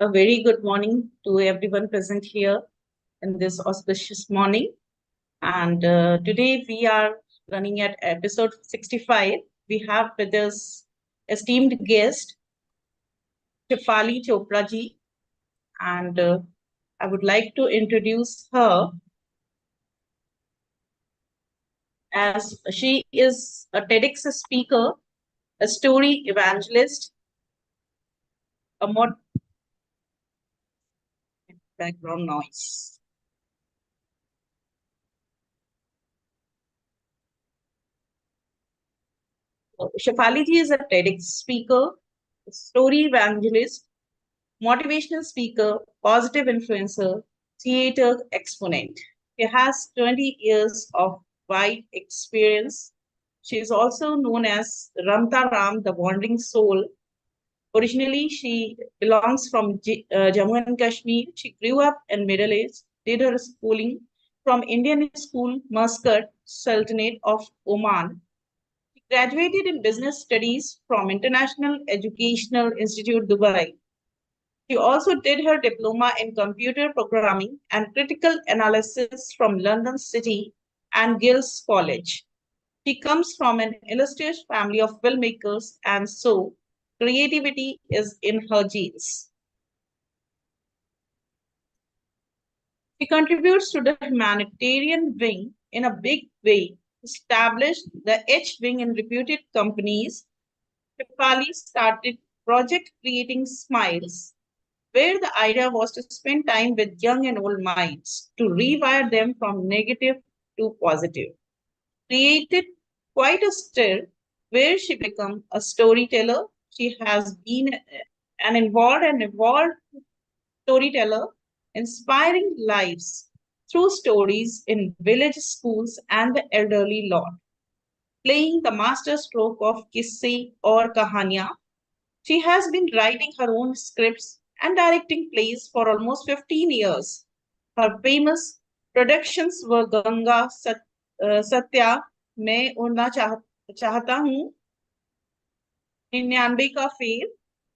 A very good morning to everyone present here in this auspicious morning. And today we are running at episode 65. We have with us esteemed guest, Shefali Chopra ji. And I would like to introduce her as she is a TEDx speaker, a story evangelist, a mod background noise. Shefali ji is a TEDx speaker, a story evangelist, motivational speaker, positive influencer, theater exponent. She has 20 years of wide experience. She is also known as Ramta Ram, the wandering soul. Originally, she belongs from Jammu and Kashmir. She grew up in Middle East, did her schooling from Indian School, Muscat, Sultanate of Oman. She graduated in business studies from International Educational Institute, Dubai. She also did her diploma in computer programming and critical analysis from London City and Guilds College. She comes from an illustrious family of filmmakers, and so creativity is in her genes. She contributes to the humanitarian wing in a big way, established the H wing in reputed companies. Shefali started Project Creating Smiles, where the idea was to spend time with young and old minds to rewire them from negative to positive. Created quite a stir where she became a storyteller. She has been an involved and evolved storyteller, inspiring lives through stories in village schools and the elderly lot. Playing the master stroke of Kisse or Kahania, she has been writing her own scripts and directing plays for almost 15 years. Her famous productions were Ganga Satya, मैं उड़ना चाहता हूँ, 99 का fail,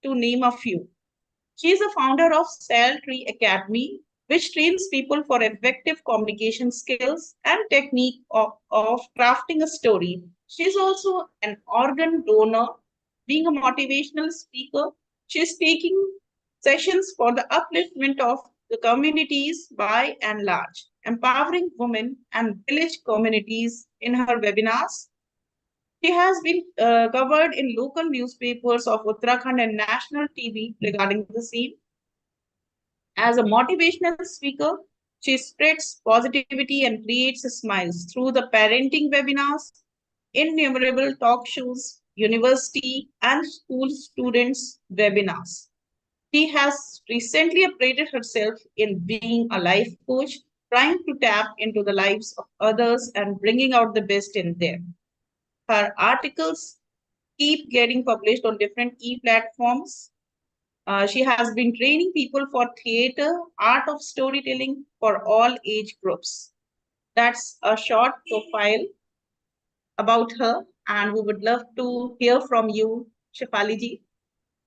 to name a few. She is a founder of Cell Tree Academy, which trains people for effective communication skills and technique of crafting a story. She is also an organ donor, being a motivational speaker. She is taking sessions for the upliftment of the communities by and large, empowering women and village communities in her webinars. She has been covered in local newspapers of Uttarakhand and national TV regarding the same. As a motivational speaker, she spreads positivity and creates smiles through the parenting webinars, innumerable talk shows, university and school students' webinars. She has recently upgraded herself in being a life coach, trying to tap into the lives of others and bringing out the best in them. Her articles keep getting published on different e-platforms. She has been training people for theater, art of storytelling for all age groups. That's a short profile about her, and we would love to hear from you, Shefali ji.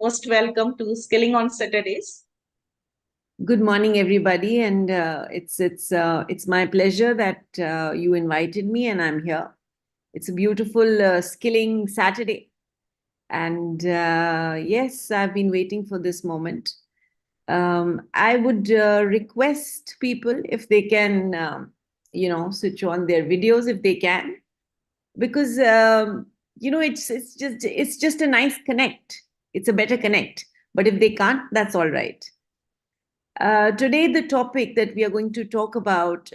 Most welcome to Skilling on Saturdays. Good morning, everybody, and it's my pleasure that you invited me, and I'm here. It's a beautiful skilling Saturday, and yes, I've been waiting for this moment. I would request people if they can, switch on their videos if they can, because it's just a nice connect. It's a better connect, but if they can't, that's all right. Today, the topic that we are going to talk about,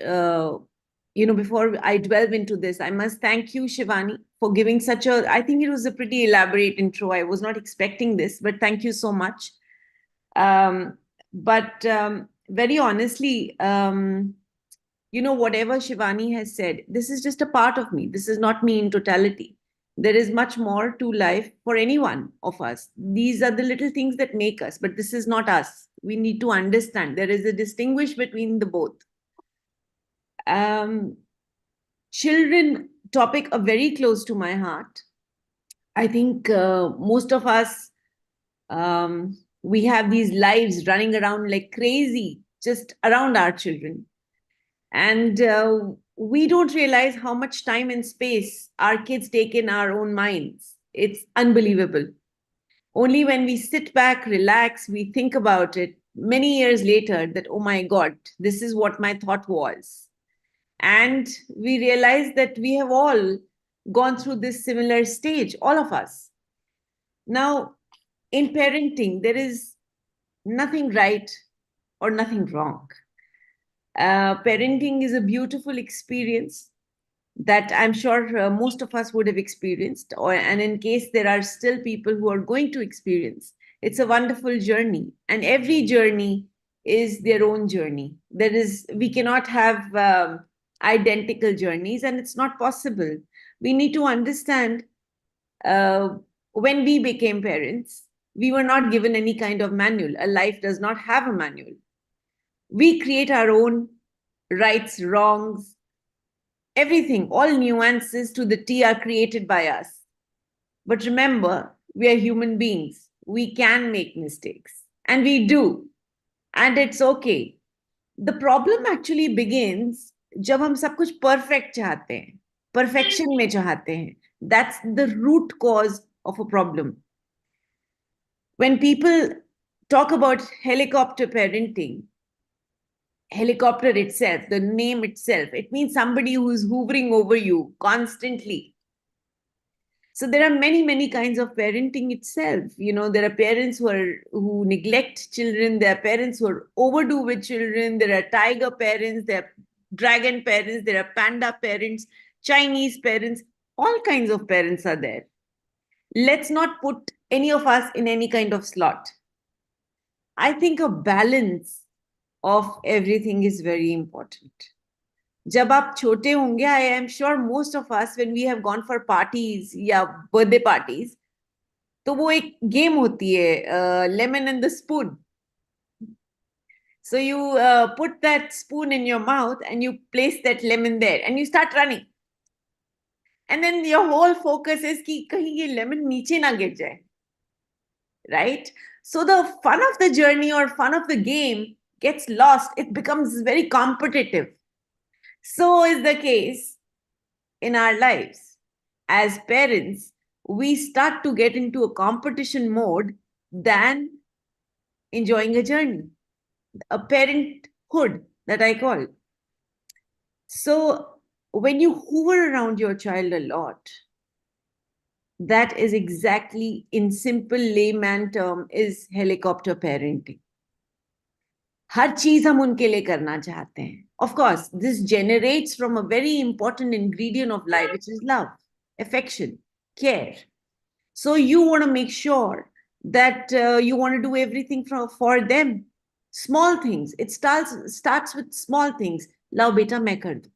before I delve into this, I must thank you, Shivani, for giving I think it was a pretty elaborate intro. I was not expecting this, but thank you so much. But very honestly, whatever Shivani has said, this is just a part of me. This is not me in totality. There is much more to life for any one of us. These are the little things that make us, but this is not us. We need to understand there is a distinguish between the both. Children topic are very close to my heart. I think most of us We have these lives running around like crazy, just around our children. And we don't realize how much time and space our kids take in our own minds. It's unbelievable. Only when we sit back, relax, we think about it many years later that, oh my God, this is what my thought was. And we realize that we have all gone through this similar stage, all of us. Now, in parenting, there is nothing right or nothing wrong. Parenting is a beautiful experience that I'm sure most of us would have experienced, and in case there are still people who are going to experience, it's a wonderful journey, and every journey is their own journey. We cannot have identical journeys, and it's not possible. We need to understand uh, when we became parents, we were not given any kind of manual. A life does not have a manual. We create our own rights, wrongs, everything, all nuances to the T are created by us. But remember, we are human beings. We can make mistakes, and we do, and it's okay. The problem actually begins जब हम सब कुछ perfect चाहते हैं, perfection में चाहते हैं. That's the root cause of a problem. When people talk about helicopter parenting, helicopter itself, the name itself, it means somebody who is hovering over you constantly. So there are many kinds of parenting itself. There are parents who neglect children. There are parents who are overdo with children. There are tiger parents. There are dragon parents. There are panda parents, Chinese parents. All kinds of parents are there. Let's not put any of us in any kind of slot. I think a balance of everything is very important. जब आप छोटे होंगे, I am sure most of us when we have gone for parties या birthday parties, तो वो एक game होती है, lemon and the spoon. So you put that spoon in your mouth and you place that lemon there and you start running. And then your whole focus is कि कहीं ये lemon नीचे ना गिर जाए. Right? So the fun of the journey or fun of the game gets lost. It becomes very competitive. So is the case in our lives. As parents, we start to get into a competition mode than enjoying a journey, a parenthood that I call. So when you hover around your child a lot, that is exactly, in simple layman term, is helicopter parenting. हर चीज हम उनके लिए करना चाहते हैं. Of course, this generates from a very important ingredient of life, which is love, affection, care. So you want to make sure that you want to do everything for them. Small things. It starts with small things. Lao beta main kar do.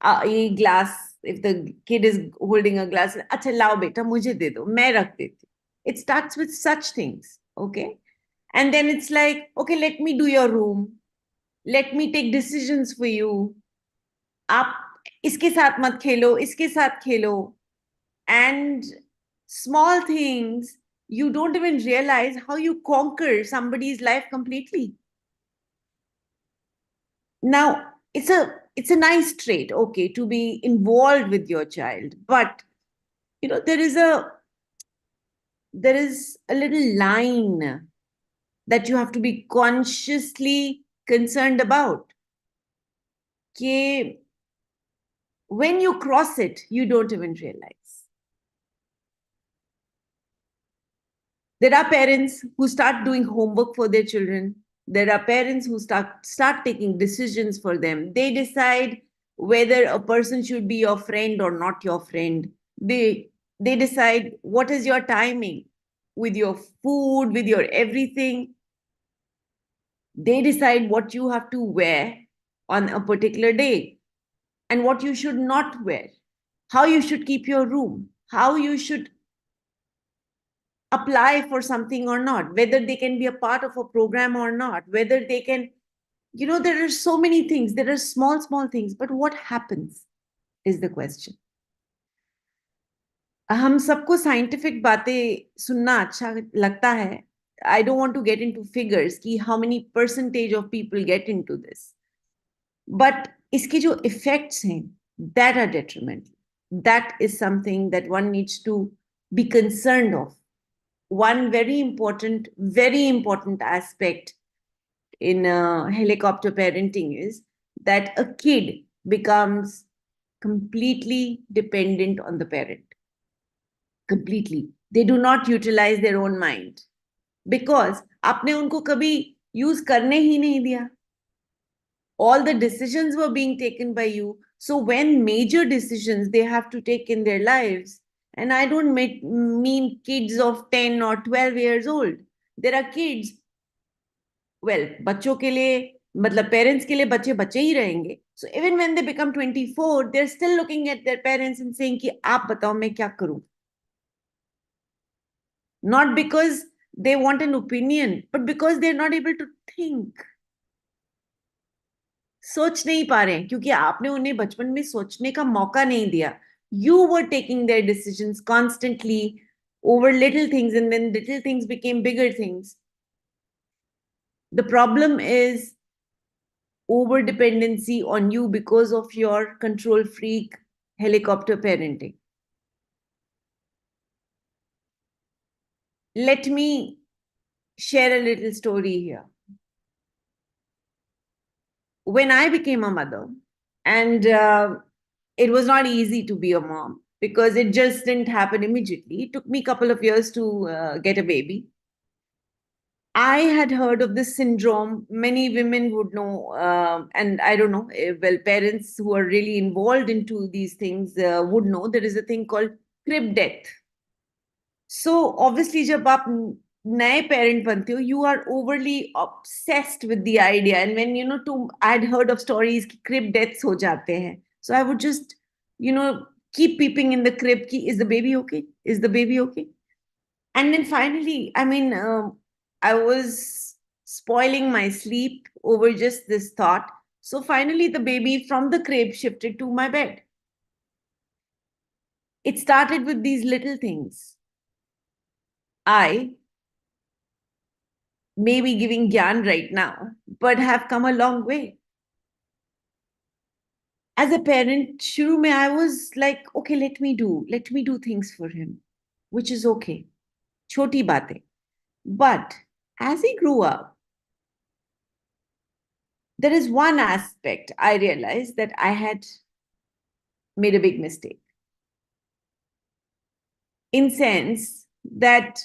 A glass, if the kid is holding a glass, acha lao beta mujhe de do, main rakh deti. It starts with such things, okay? And then it's like, okay, let me do your room. Let me take decisions for you. आप इसके साथ मत खेलो, इसके साथ खेलो. And small things, you don't even realize how you conquer somebody's life completely. Now, it's a nice trait, okay, to be involved with your child, but there is a little line that you have to be consciously concerned about. Okay, when you cross it, you don't even realize. There are parents who start doing homework for their children. There are parents who start taking decisions for them. They decide whether a person should be your friend or not your friend. They decide what is your timing with your food, with your everything. They decide what you have to wear on a particular day and what you should not wear, how you should keep your room, how you should apply for something or not, whether they can be a part of a program or not, whether they can, there are so many things. There are small things, but what happens is the question. हम सबको scientific बातें सुनना अच्छा लगता है. I don't want to get into figures कि how many percentage of people get into this. But इसके जो effects हैं, that are detrimental. That is something that one needs to be concerned of. One very important aspect in helicopter parenting is that a kid becomes completely dependent on the parent. Completely. They do not utilize their own mind because आपने उनको कभी use करने ही नहीं दिया. All the decisions were being taken by you. So when major decisions they have to take in their lives, and I don't mean kids of 10 or 12 years old. There are kids, well, बच्चों के लिए मतलब parents के लिए बच्चे बच्चे ही रहेंगे. So even when they become 24, they're still looking at their parents and saying कि आप बताओ मैं क्या करूं. Not because they want an opinion, but because they're not able to think. सोच नहीं पा रहे हैं क्योंकि आपने उन्हें बचपन में सोचने का मौका नहीं दिया. You were taking their decisions constantly over little things, and then little things became bigger things. The problem is over dependency on you because of your control freak helicopter parenting. Let me share a little story here. When I became a mother, and it was not easy to be a mom because it just didn't happen immediately. It took me a couple of years to get a baby. I had heard of this syndrome. Many women would know, and I don't know, well, parents who are really involved into these things would know there is a thing called crib death. So obviously, जब आप नए parent बनते हो, you are overly obsessed with the idea. And when I'd heard of stories कि crib deaths हो जाते हैं, so I would just keep peeping in the crib कि is the baby okay? Is the baby okay? And then finally, I mean, I was spoiling my sleep over just this thought. So finally, the baby from the crib shifted to my bed. It started with these little things. I may be giving gyan right now, but have come a long way. As a parent, shuru mein I was like, okay, let me do things for him, which is okay. Choti batein. But as he grew up, there is one aspect I realized that I had made a big mistake. In sense that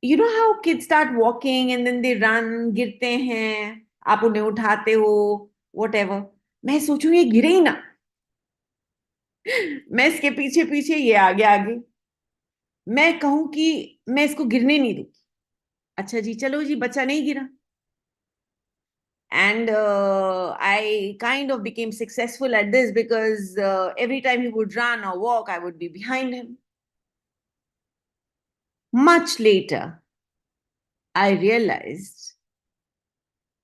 how kids start walking and then they run, गिरते हैं, आप उन्हें उठाते हो, whatever. मैं सोचूं ये गिरे ही ना. मैं इसके पीछे पीछे ये आगे आगे. मैं कहूं कि मैं इसको गिरने नहीं दूंगी. अच्छा जी, चलो जी, बच्चा नहीं गिरा. And I kind of became successful at this because every time he would run or walk, I would be behind him. Much later, I realized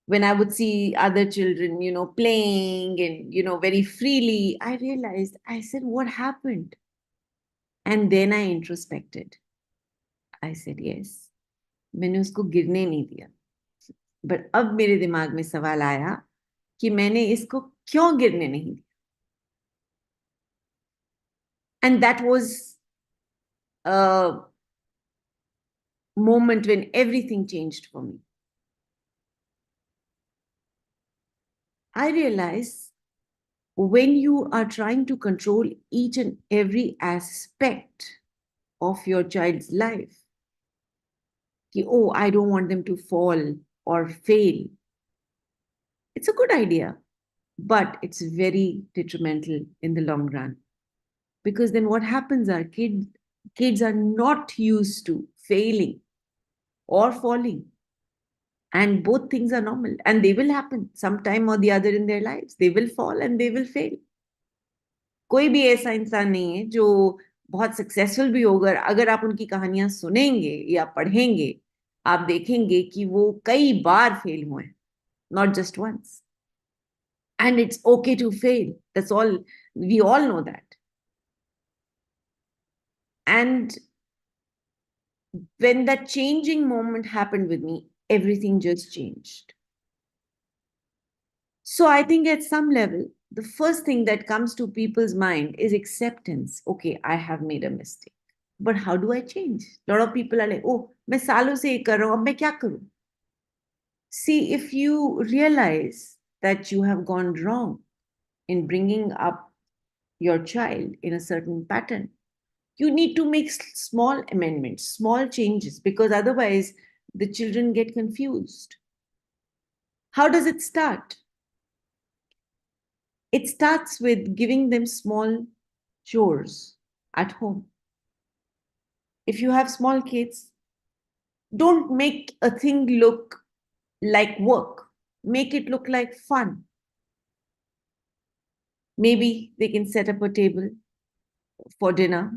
when I would see other children, playing and, very freely, I realized, I said, what happened? And then I introspected. I said, yes, मैंने उसको गिरने नहीं दिया. But अब मेरे दिमाग में सवाल आया कि मैंने इसको क्यों गिरने नहीं दिया. And that was a moment when everything changed for me. I realized when you are trying to control each and every aspect of your child's life, oh, I don't want them to fall or fail. It's a good idea, but it's very detrimental in the long run. Because then what happens are kids are not used to failing or falling. And both things are normal and they will happen sometime or the other in their lives. They will fall and they will fail. कोई भी ऐसा इंसान नहीं है जो बहुत successful भी होगा. अगर आप उनकी कहानियां सुनेंगे या पढ़ेंगे, आप देखेंगे कि वो कई बार फेल हुए, not just once. And it's okay to fail. That's all. We all know that. And when that changing moment happened with me, everything just changed. So I think at some level, the first thing that comes to people's mind is acceptance. Okay, I have made a mistake. But how do I change? A lot of people are like, oh, मैं सालों से ये कर रहा हूँ, अब मैं क्या करूँ? See, if you realize that you have gone wrong in bringing up your child in a certain pattern, you need to make small amendments, small changes, because otherwise the children get confused. How does it start? It starts with giving them small chores at home. If you have small kids, don't make a thing look like work, make it look like fun. Maybe they can set up a table for dinner.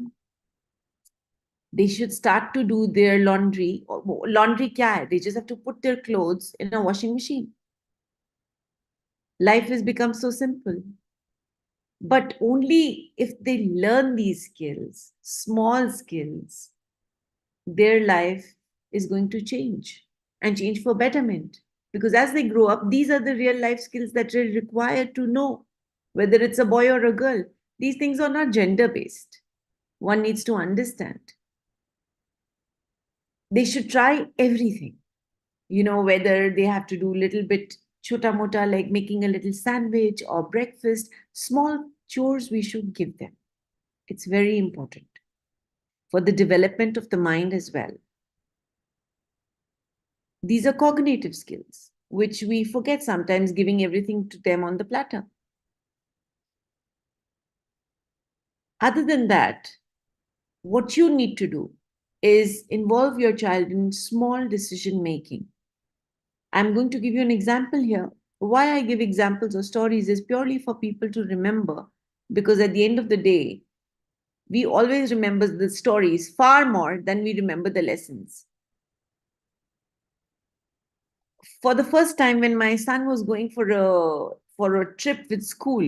They should start to do their laundry. Laundry kya hai? They just have to put their clothes in a washing machine. Life has become so simple. But only if they learn these skills, small skills, their life is going to change and change for betterment. Because as they grow up, these are the real life skills that are required to know whether it's a boy or a girl. These things are not gender based. One needs to understand. They should try everything, whether they have to do a little bit chota mota, like making a little sandwich or breakfast, small chores we should give them. It's very important for the development of the mind as well. These are cognitive skills, which we forget sometimes, giving everything to them on the platter. Other than that, what you need to do is involve your child in small decision making. I'm going to give you an example here. Why I give examples or stories is purely for people to remember, because at the end of the day, we always remember the stories far more than we remember the lessons. For the first time, when my son was going for a trip with school,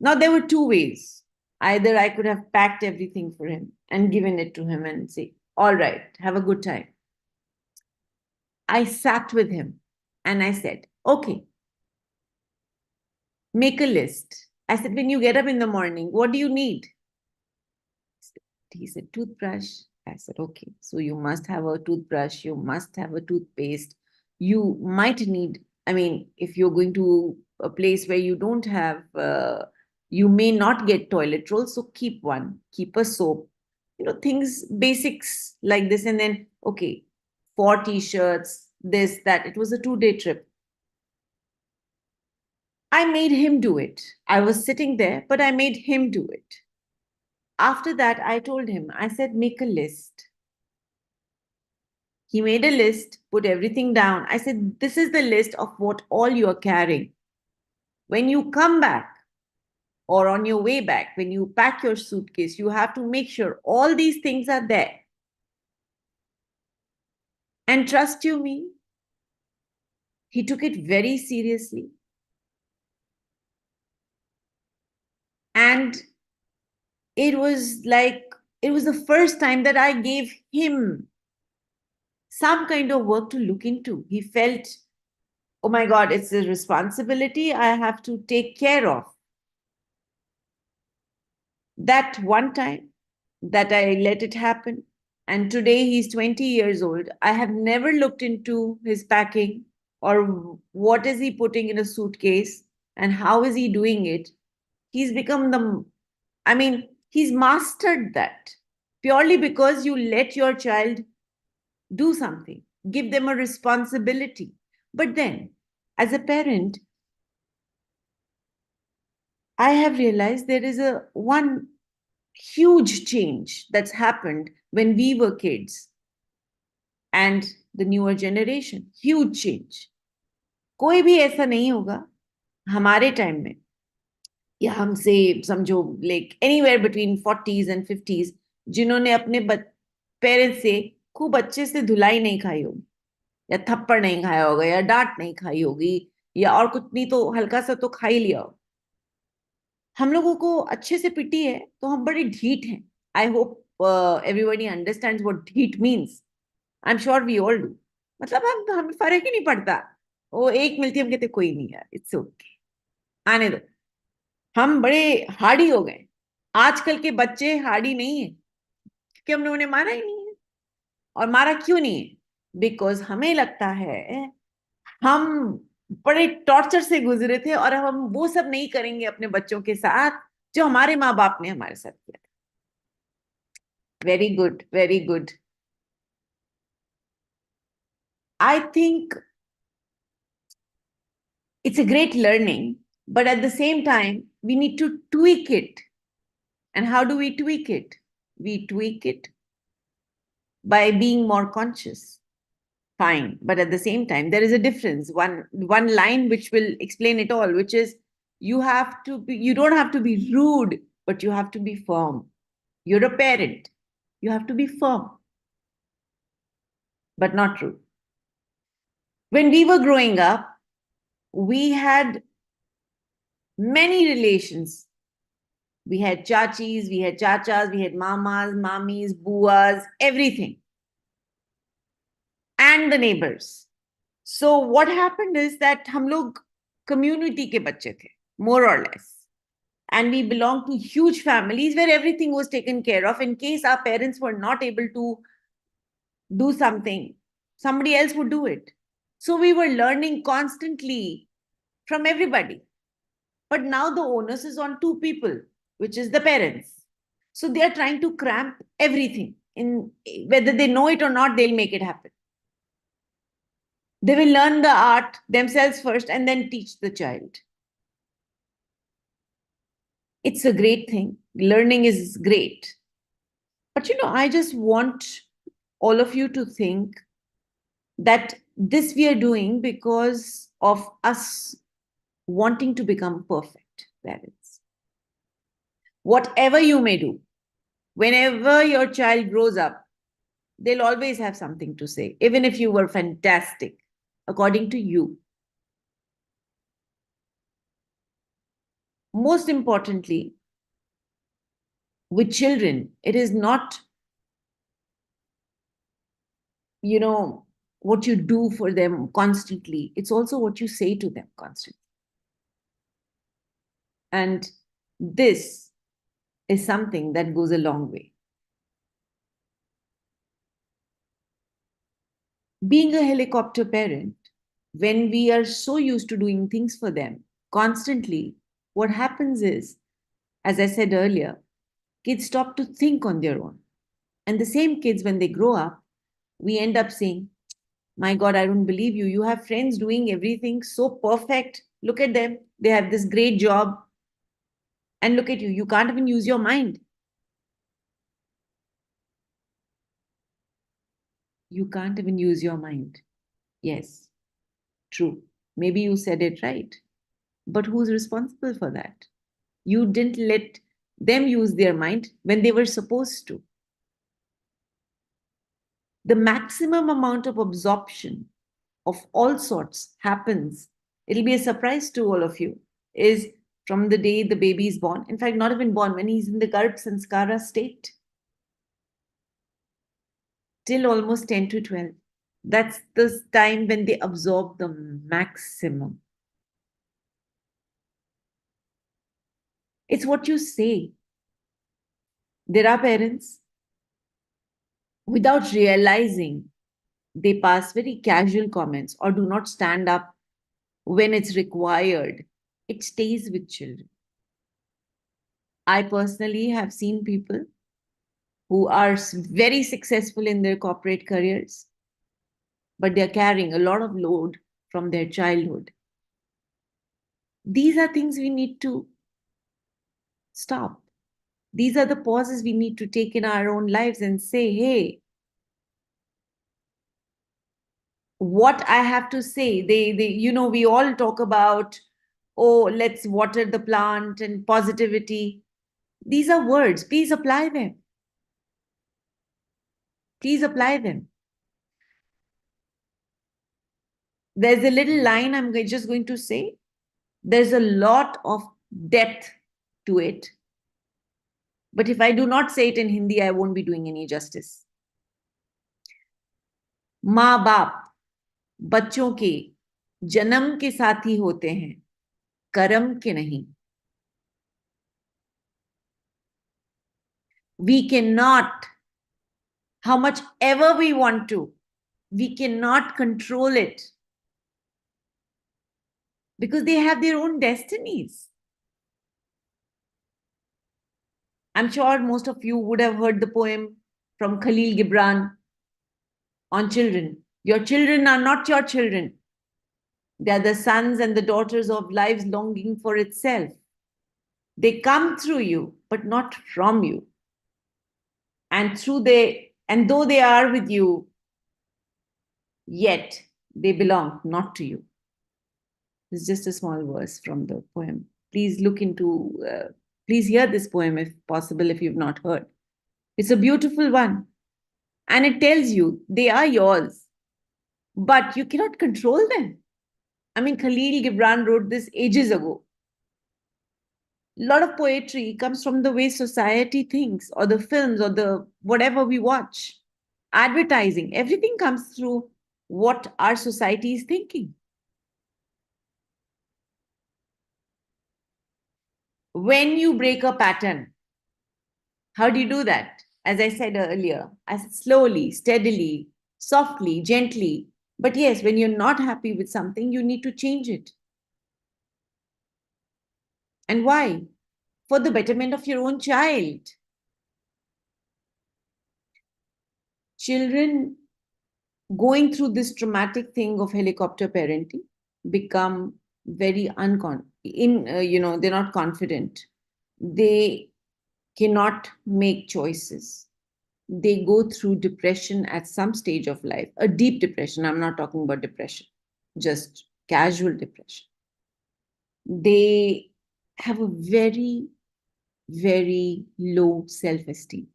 now there were two ways. Either I could have packed everything for him and given it to him and say, all right, have a good time. I sat with him and I said, okay, make a list. I said, when you get up in the morning, what do you need? He said, toothbrush. I said, okay, so you must have a toothbrush, you must have a toothpaste. You might need, if you're going to a place where you don't have, you may not get toilet roll, so keep one, keep a soap, things, basics like this. And then, okay, 4 t-shirts, this, that. It was a 2-day trip. I made him do it. I was sitting there, but I made him do it. After that, I told him, I said, make a list. He made a list, put everything down. I said, this is the list of what all you are carrying. When you come back or on your way back, when you pack your suitcase, you have to make sure all these things are there. And trust you me, he took it very seriously. And it was the first time that I gave him some kind of work to look into. He felt, oh my God, it's a responsibility I have to take care of. That one time that I let it happen, and today he's 20 years old, I have never looked into his packing or what is he putting in a suitcase and how is he doing it. He's become he's mastered that purely because you let your child do something, give them a responsibility. But then, as a parent, I have realized there is a one huge change that's happened when we were kids and the newer generation. Huge change. कोई भी ऐसा नहीं होगा हमारे time में या हमसे समझो like anywhere between 40s and 50s जिन्होंने अपने पेरेंट्स से खूब अच्छे से धुलाई नहीं खाई होगी या थप्पड़ नहीं खाया होगा या डांट नहीं खाई होगी या और कुछ नहीं तो हल्का सा तो खा ही लिया होगा. हम लोगों को अच्छे से पिटी है तो हम बड़े ढीठ हैं. I hope everybody understands what heat means. I'm sure we all do. मतलब हम हमें फर्क ही नहीं पड़ता. वो एक मिलती है हम कहते कोई नहीं यार, इट्स ओके, आने दो. हम बड़े हार्डी हो गए. आजकल के बच्चे हार्डी नहीं है क्योंकि हमने उन्हें मारा ही नहीं है. और मारा क्यों नहीं है? बिकॉज हमें लगता है हम बड़े टॉर्चर से गुजरे थे और अब हम वो सब नहीं करेंगे अपने बच्चों के साथ जो हमारे माँ बाप ने हमारे साथ किया. Very good, very good. I think it's a great learning, but at the same time, we need to tweak it. And how do we tweak it? We tweak it by being more conscious. Fine, but at the same time, there is a difference. One line which will explain it all, which is you don't have to be rude, but you have to be firm. You're a parent. You have to be firm, but not rude. When we were growing up, we had many relations. We had chachis, we had chachas, we had mamas, mamis, buas, everything. And the neighbors. So what happened is that हम लोग community के बच्चे थे, more or less. And we belonged to huge families where everything was taken care of. In case our parents were not able to do something, somebody else would do it. So we were learning constantly from everybody. But now the onus is on two people, which is the parents. So they are trying to cramp everything. In whether they know it or not, they'll make it happen. They will learn the art themselves first and then teach the child. It's a great thing. Learning is great. But I just want all of you to think that this we are doing because of us wanting to become perfect parents. Whatever you may do, whenever your child grows up, they'll always have something to say, even if you were fantastic, according to you. Most importantly, with children, it is not, what you do for them constantly. It's also what you say to them constantly. And this is something that goes a long way. Being a helicopter parent, when we are so used to doing things for them constantly, what happens is, as I said earlier, kids stop to think on their own. And the same kids, when they grow up, we end up saying, my God, I don't believe you. You have friends doing everything so perfect. Look at them. They have this great job. And look at you. You can't even use your mind. You can't even use your mind. Yes, true. Maybe you said it right. But who's responsible for that? You didn't let them use their mind when they were supposed to. The maximum amount of absorption of all sorts happens. It'll be a surprise to all of you, is from the day the baby is born. In fact, not even born, when he's in the Garbh Sanskara state, till almost 10 to 12. That's the time when they absorb the maximum. It's what you say. There are parents, without realizing, they pass very casual comments or do not stand up when it's required. It stays with children. I personally have seen people who are very successful in their corporate careers, but they're carrying a lot of load from their childhood. These are things we need to stop. These are the pauses we need to take in our own lives and say, hey, what I have to say, we all talk about, oh, let's water the plant and positivity. These are words. Please apply them. Please apply them. There's a little line I'm just going to say. There's a lot of depth to it. But if I do not say it in Hindi, I won't be doing any justice. माँ बाप बच्चों के जन्म के साथी होते हैं, कर्म के नहीं. We cannot, how much ever we want to, we cannot control it because they have their own destinies. I'm sure most of you would have heard the poem from Khalil Gibran on children. Your children are not your children. They are the sons and the daughters of lives longing for itself. They come through you, but not from you. And though they are with you, yet they belong not to you. It's just a small verse from the poem. Please please hear this poem if possible, if you've not heard. It's a beautiful one. And it tells you they are yours, but you cannot control them. I mean, Khalil Gibran wrote this ages ago. A lot of poetry comes from the way society thinks, or the films, or the whatever we watch. Advertising, everything comes through what our society is thinking. When you break a pattern, how do you do that? As I said earlier, as slowly, steadily, softly, gently. But yes, when you're not happy with something, you need to change it. And why? For the betterment of your own child. Children going through this traumatic thing of helicopter parenting become very they're not confident. They cannot make choices. They go through depression at some stage of life, a deep depression. I'm not talking about depression, just casual depression. They have a very, very low self-esteem.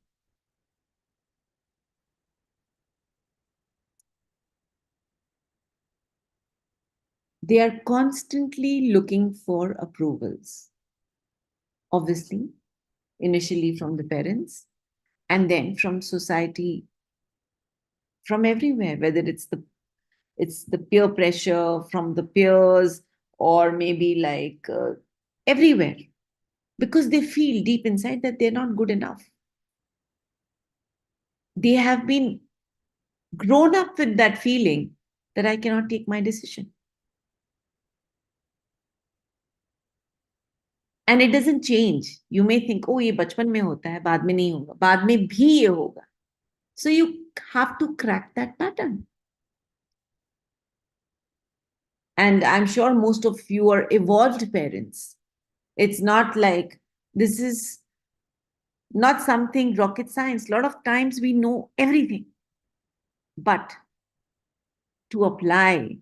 They are constantly looking for approvals. Obviously, initially from the parents, and then from society, from everywhere, whether it's the peer pressure from the peers, or maybe everywhere, because they feel deep inside that they're not good enough. They have been grown up with that feeling that I cannot take my decision. And it doesn't change. You may think, oh, ये बचपन में होता है, बाद में नहीं होगा, बाद में भी ये होगा. So you have to crack that pattern. And I'm sure most of you are evolved parents. It's not like this is not something rocket science. A lot of times we know everything. But to apply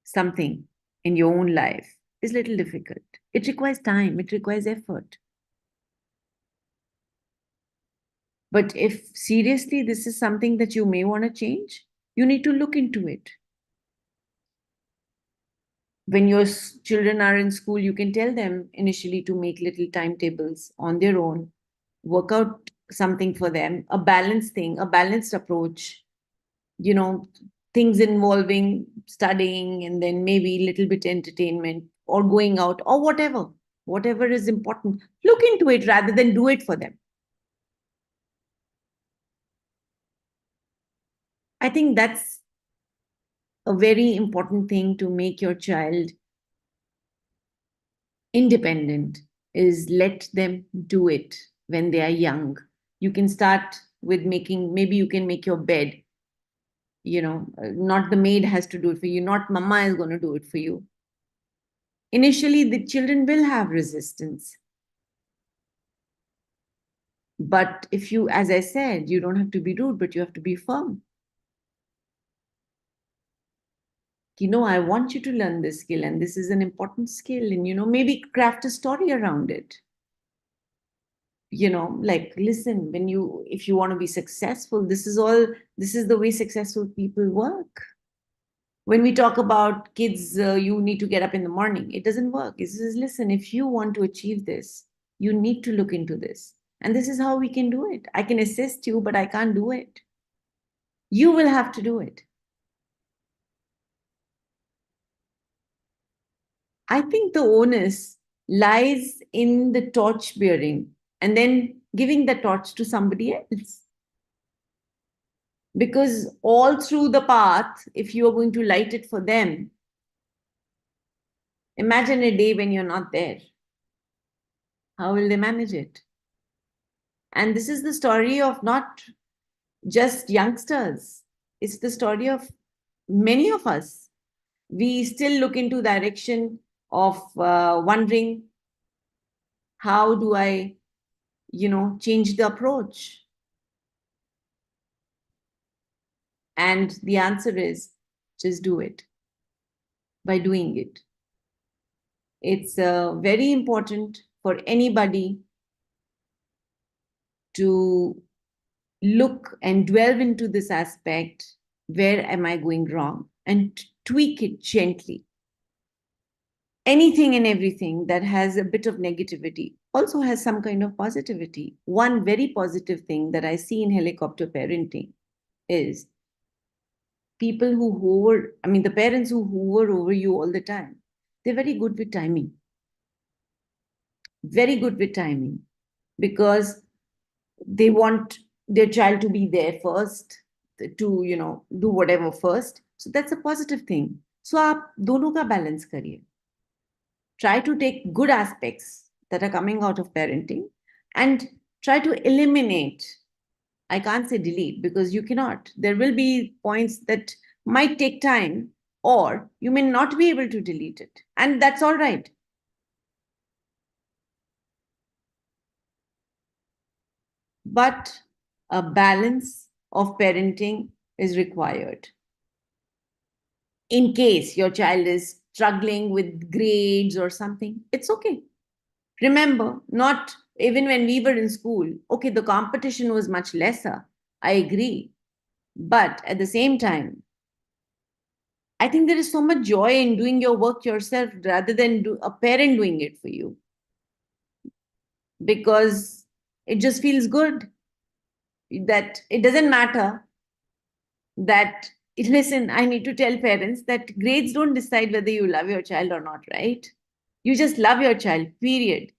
something in your own life is a little difficult. It requires time, it requires effort. But if seriously this is something that you may want to change, you need to look into it. When your children are in school, you can tell them initially to make little timetables on their own, work out something for them, a balanced thing, a balanced approach, things involving studying and then maybe a little bit entertainment or going out or whatever is important. Look into it rather than do it for them. I think that's a very important thing to make your child independent, is let them do it when they are young. You can start with maybe you can make your bed. Not the maid has to do it for you, not mama is going to do it for you. Initially, the children will have resistance. But if you, as I said, you don't have to be rude, but you have to be firm. I want you to learn this skill, and this is an important skill, and maybe craft a story around it. Listen, if you want to be successful, this is the way successful people work. When we talk about kids, you need to get up in the morning, it doesn't work. It says, listen, if you want to achieve this, You need to look into this. And this is how we can do it. I can assist you, but I can't do it. You will have to do it. I think the onus lies in the torch bearing and then giving the torch to somebody else. Because all through the path, if you are going to light it for them, imagine a day when you're not there. How will they manage it? And this is the story of not just youngsters, it's the story of many of us. We still look into direction of wondering, how do I, change the approach? And the answer is just do it. By doing it, it's very important for anybody to look and delve into this aspect. Where am I going wrong? And tweak it gently. Anything and everything that has a bit of negativity also has some kind of positivity. One very positive thing that I see in helicopter parenting is people who hover, I mean, the parents who hover over you all the time, they're very good with timing. Very good with timing, because they want their child to be there first, to, do whatever first. So that's a positive thing. So आप दोनों का balance करिए. Try to take good aspects that are coming out of parenting and try to eliminate. I can't say delete because you cannot. There will be points that might take time, or you may not be able to delete it. And that's all right. But a balance of parenting is required. In case your child is struggling with grades or something, it's okay. Remember, not even when we were in school, okay, the competition was much lesser. I agree. But at the same time, I think there is so much joy in doing your work yourself rather than a parent doing it for you, because it just feels good that it doesn't matter that, listen, I need to tell parents that grades don't decide whether you love your child or not, right? You just love your child, period.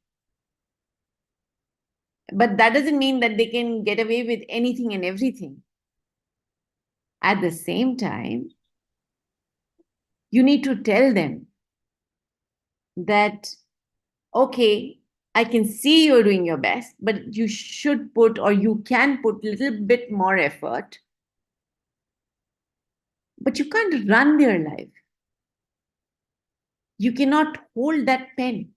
But that doesn't mean that they can get away with anything and everything. At the same time, you need to tell them that, okay, I can see you're doing your best, but you should put, or you can put a little bit more effort. But you can't run their life. You cannot hold that pen.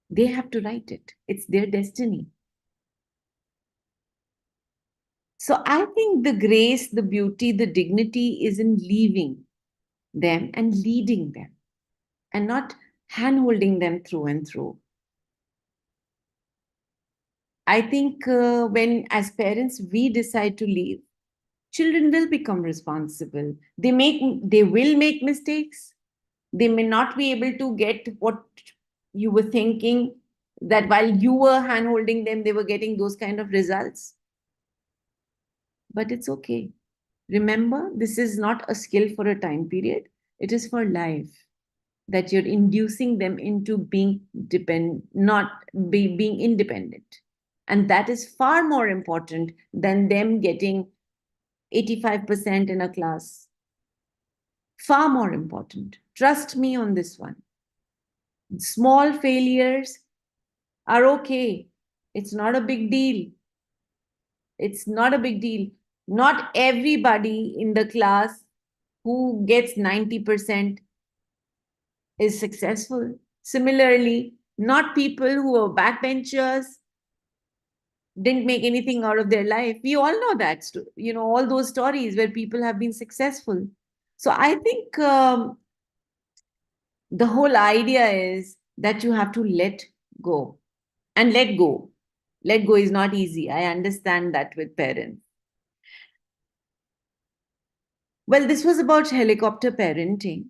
They have to write it. It's their destiny. So I think the grace, the beauty, the dignity is in leaving them and leading them, and not hand holding them through and through. I think when, as parents, we decide to leave, children will become responsible. They will make mistakes. They may not be able to get what you were thinking, that while you were hand holding them, they were getting those kind of results. But it's okay. Remember, this is not a skill for a time period. It is for life, that you're inducing them into being being independent. And that is far more important than them getting 85% in a class. Far more important. Trust me on this one. Small failures are okay. It's not a big deal. It's not a big deal. Not everybody in the class who gets 90% is successful. Similarly, not people who are backbenchers didn't make anything out of their life. We all know that, all those stories where people have been successful. So I think the whole idea is that you have to let go. And let go. Let go is not easy. I understand that with parents. Well, this was about helicopter parenting.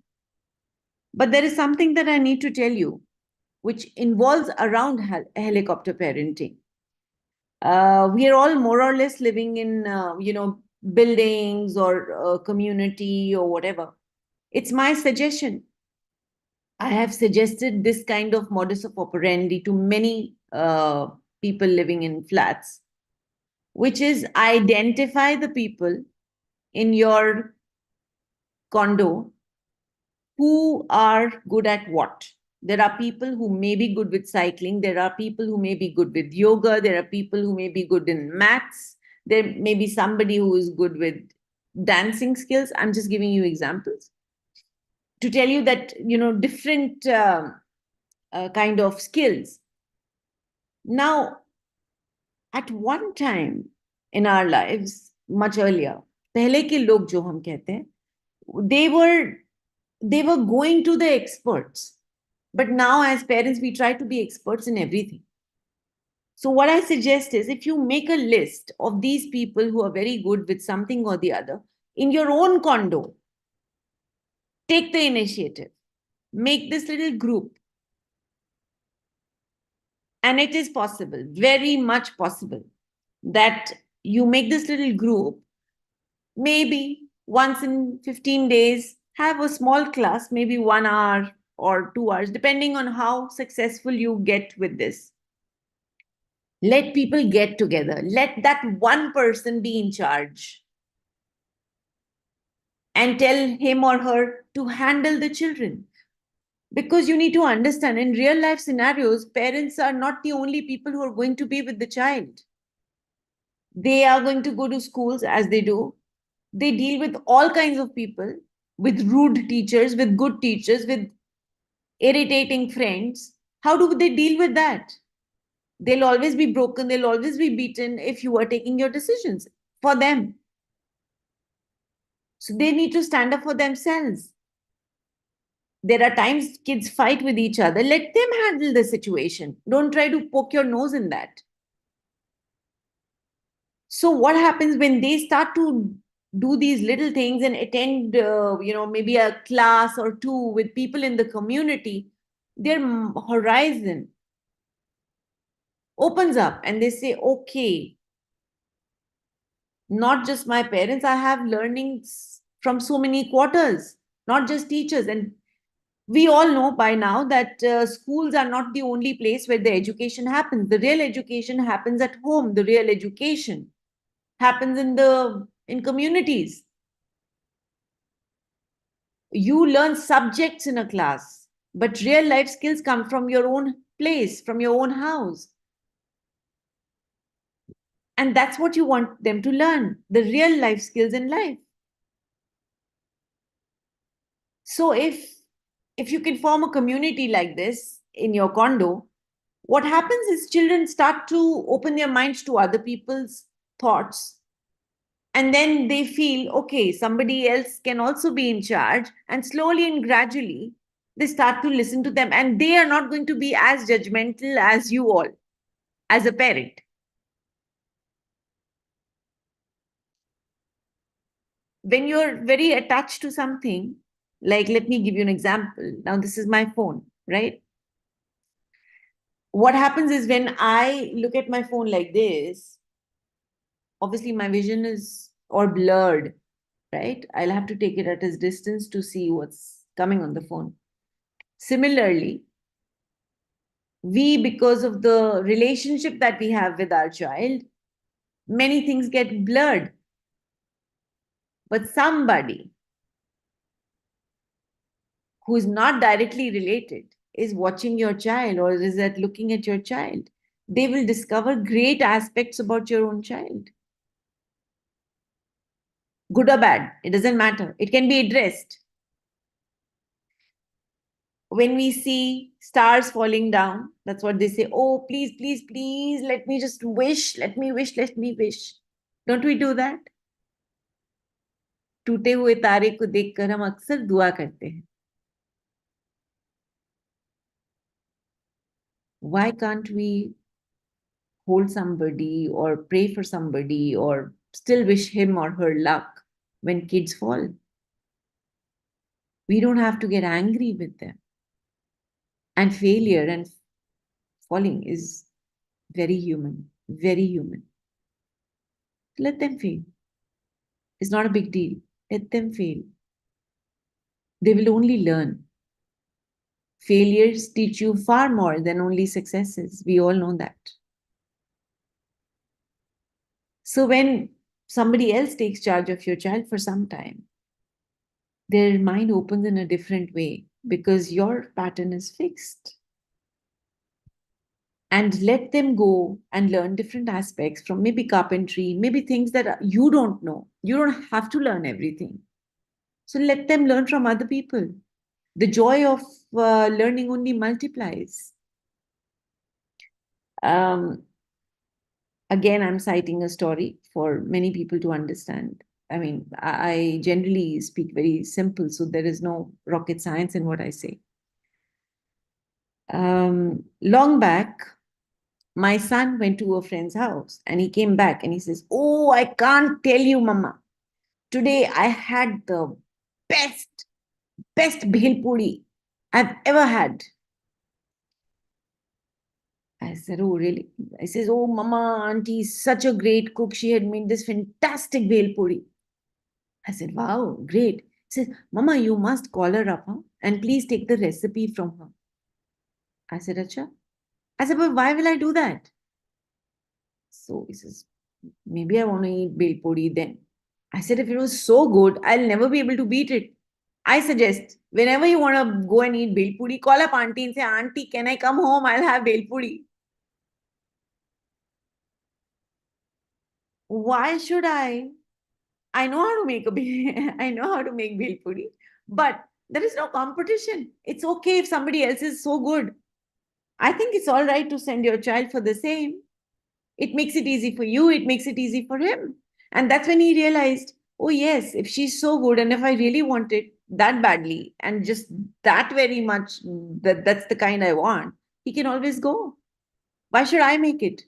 But there is something that I need to tell you. which involves around helicopter parenting. We are all more or less living in, buildings or community or whatever. It's my suggestion. I have suggested this kind of modus of operandi to many people living in flats, which is identify the people in your condo who are good at what. There are people who may be good with cycling. There are people who may be good with yoga. There are people who may be good in maths. There may be somebody who is good with dancing skills. I'm just giving you examples to tell you that, different kind of skills. Now, at one time in our lives, much earlier, पहले के लोग जो हम कहते हैं, they were going to the experts. But now, as parents, we try to be experts in everything. So, what I suggest is if you make a list of these people who are very good with something or the other in your own condo, take the initiative, make this little group. And it is possible, very much possible, that you make this little group, maybe once in 15 days, have a small class, maybe 1 hour or 2 hours, depending on how successful you get with this. Let people get together. Let that one person be in charge and tell him or her to handle the children. Because you need to understand, in real life scenarios, parents are not the only people who are going to be with the child. They are going to go to schools as they do. They deal with all kinds of people, with rude teachers, with good teachers, with irritating friends. How do they deal with that? They'll always be broken, they'll always be beaten if you are taking your decisions for them. So they need to stand up for themselves. There are times kids fight with each other. Let them handle the situation. Don't try to poke your nose in that. So what happens when they start to do these little things and attend, maybe a class or two with people in the community, their horizon opens up and they say, okay, not just my parents, I have learnings from so many quarters, not just teachers. And we all know by now that schools are not the only place where the education happens. The real education happens at home. The real education happens in communities. You learn subjects in a class, but real life skills come from your own place, from your own house. And that's what you want them to learn, the real life skills in life. So if you can form a community like this in your condo, what happens is children start to open their minds to other people's thoughts. And then they feel, okay, somebody else can also be in charge. And slowly and gradually, they start to listen to them. And they are not going to be as judgmental as you all, as a parent. When you're very attached to something, like let me give you an example. Now, this is my phone, right? What happens is when I look at my phone like this, obviously my vision is or blurred, right? I'll have to take it at a distance to see what's coming on the phone. Similarly, we, because of the relationship that we have with our child, many things get blurred. But somebody who is not directly related is watching your child or is that looking at your child, they will discover great aspects about your own child. Good or bad, it doesn't matter. It can be addressed. When we see stars falling down, that's what they say. Oh, please, please, please, let me just wish, let me wish, let me wish. Don't we do that? टूटे हुए तारे को देखकर हम अक्सर दुआ करते हैं. Why can't we hold somebody or pray for somebody or still wish him or her luck when kids fall? We don't have to get angry with them. And failure and falling is very human, very human. Let them fail. It's not a big deal. Let them fail. They will only learn. Failures teach you far more than only successes. We all know that. So when somebody else takes charge of your child for some time, their mind opens in a different way because your pattern is fixed. And let them go and learn different aspects from maybe carpentry, maybe things that you don't know. You don't have to learn everything. So let them learn from other people. The joy of learning only multiplies. Um, Again, I'm citing a story for many people to understand. I mean, I generally speak very simple, so there is no rocket science in what I say. Long back, my son went to a friend's house and he came back and he says, "Oh, I can't tell you, Mama. Today I had the best, best bhel puri I've ever had." I said, "Oh, really?" I says, "Oh, Mama, Auntie is such a great cook. She had made this fantastic bhel puri." I said, "Wow, great." He says, "Mama, you must call her up, huh? And please take the recipe from her." I said, "Acha." I said, "But why will I do that?" So he says, "Maybe I want to eat bhel puri then." I said, "If it was so good, I'll never be able to beat it. I suggest whenever you want to go and eat bhel puri, call up Auntie and say, 'Auntie, can I come home? I'll have bhel puri.'" Why should I? I know how to make a I know how to make bhel puri, but there is no competition. It's okay if somebody else is so good. I think it's all right to send your child for the same. It makes it easy for you, it makes it easy for him. And that's when he realized, oh, yes, if she's so good and if I really want it that badly and just that very much, that's the kind I want, he can always go. Why should I make it?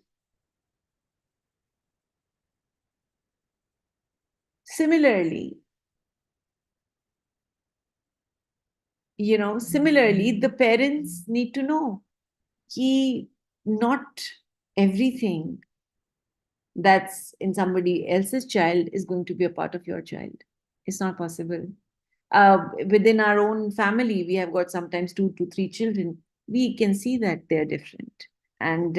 Similarly, similarly, the parents need to know कि not everything that's in somebody else's child is going to be a part of your child. It's not possible. Within our own family, we have got sometimes 2 to 3 children. We can see that they're different. And,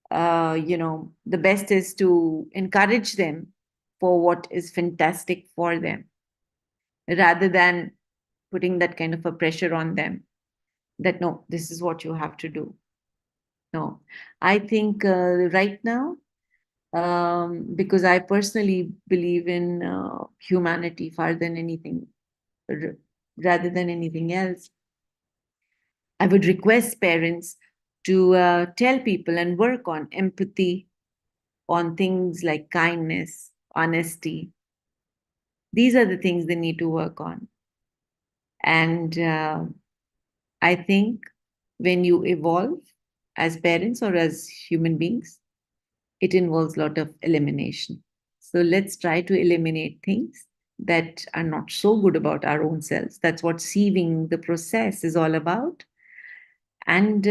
the best is to encourage them for what is fantastic for them rather than putting that kind of a pressure on them that, no, this is what you have to do. No, I think right now, because I personally believe in humanity far than anything, rather than anything else, I would request parents to tell people and work on empathy, on things like kindness, honesty. These are the things they need to work on. And I think when you evolve as parents or as human beings, it involves a lot of elimination. So let's try to eliminate things that are not so good about our own selves. That's what sieving the process is all about. And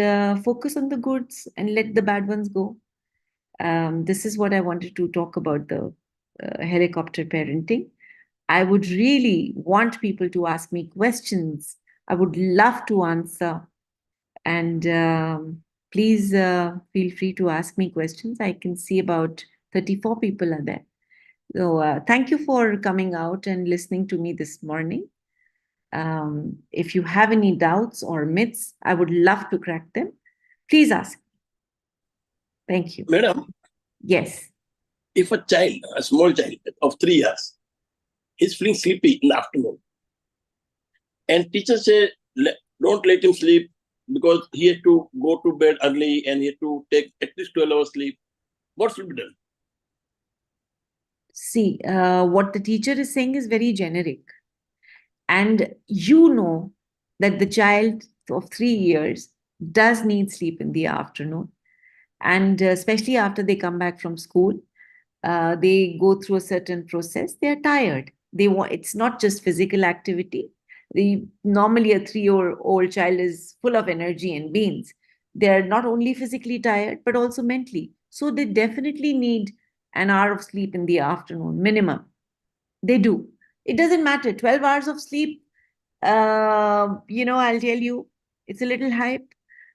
focus on the goods and let the bad ones go. This is what I wanted to talk about the helicopter parenting. I would really want people to ask me questions. I would love to answer. And please feel free to ask me questions. I can see about 34 people are there. So thank you for coming out and listening to me this morning. If you have any doubts or myths, I would love to crack them. Please ask. Thank you. Madam, Yes. if a child, a small child of 3 years, is feeling sleepy in the afternoon, and teacher say, don't let him sleep because he has to go to bed early and he has to take at least 12 hours sleep, what should be done? See, what the teacher is saying is very generic. And you know that the child of 3 years does need sleep in the afternoon. And especially after they come back from school, they go through a certain process. They're tired. They want, it's not just physical activity. Normally a 3-year-old child is full of energy and beans. They're not only physically tired, but also mentally. So they definitely need an hour of sleep in the afternoon, minimum. They do. It doesn't matter. 12 hours of sleep, I'll tell you, it's a little hype.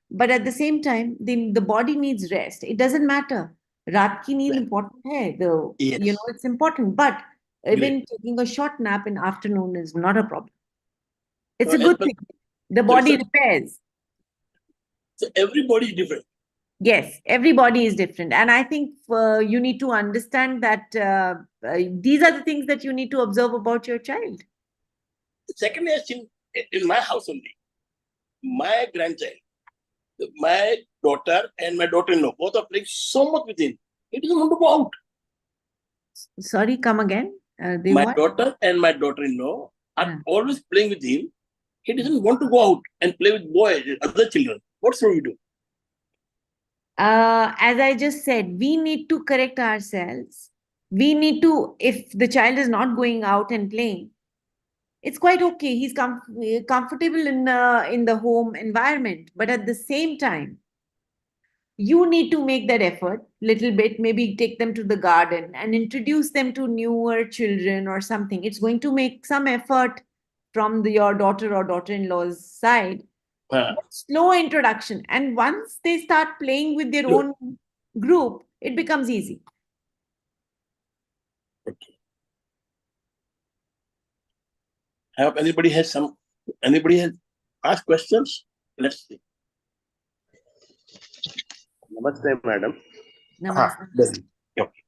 But at the same time, the body needs rest. It doesn't matter. Raat ki neend important hai. Yes. It's important. But Great. even taking a short nap in afternoon is not a problem. It's So a good as thing. The so it's body repairs. so everybody is different. Yes, everybody is different. And I think you need to understand that these are the things that you need to observe about your child. Secondly, I've seen in my house only, my grandchild, my daughter and my daughter-in-law, both are playing so much with him. He doesn't want to go out. Sorry, come again. They My what? daughter and my daughter-in-law are Yeah. always playing with him. He doesn't want to go out and play with boys, other children. What should we do? As I just said, we need to correct ourselves. We need to, if the child is not going out and playing, it's quite okay. He's comfortable in the home environment. But at the same time, you need to make that effort little bit, maybe take them to the garden and introduce them to newer children or something. It's going to make some effort from your daughter or daughter-in-law's side. Uh, But slow introduction, and once they start playing with their Sure. own group, it becomes easy. Okay. Have anybody has asked questions? Let's see. Namaste, madam. Namaste. Then. Okay.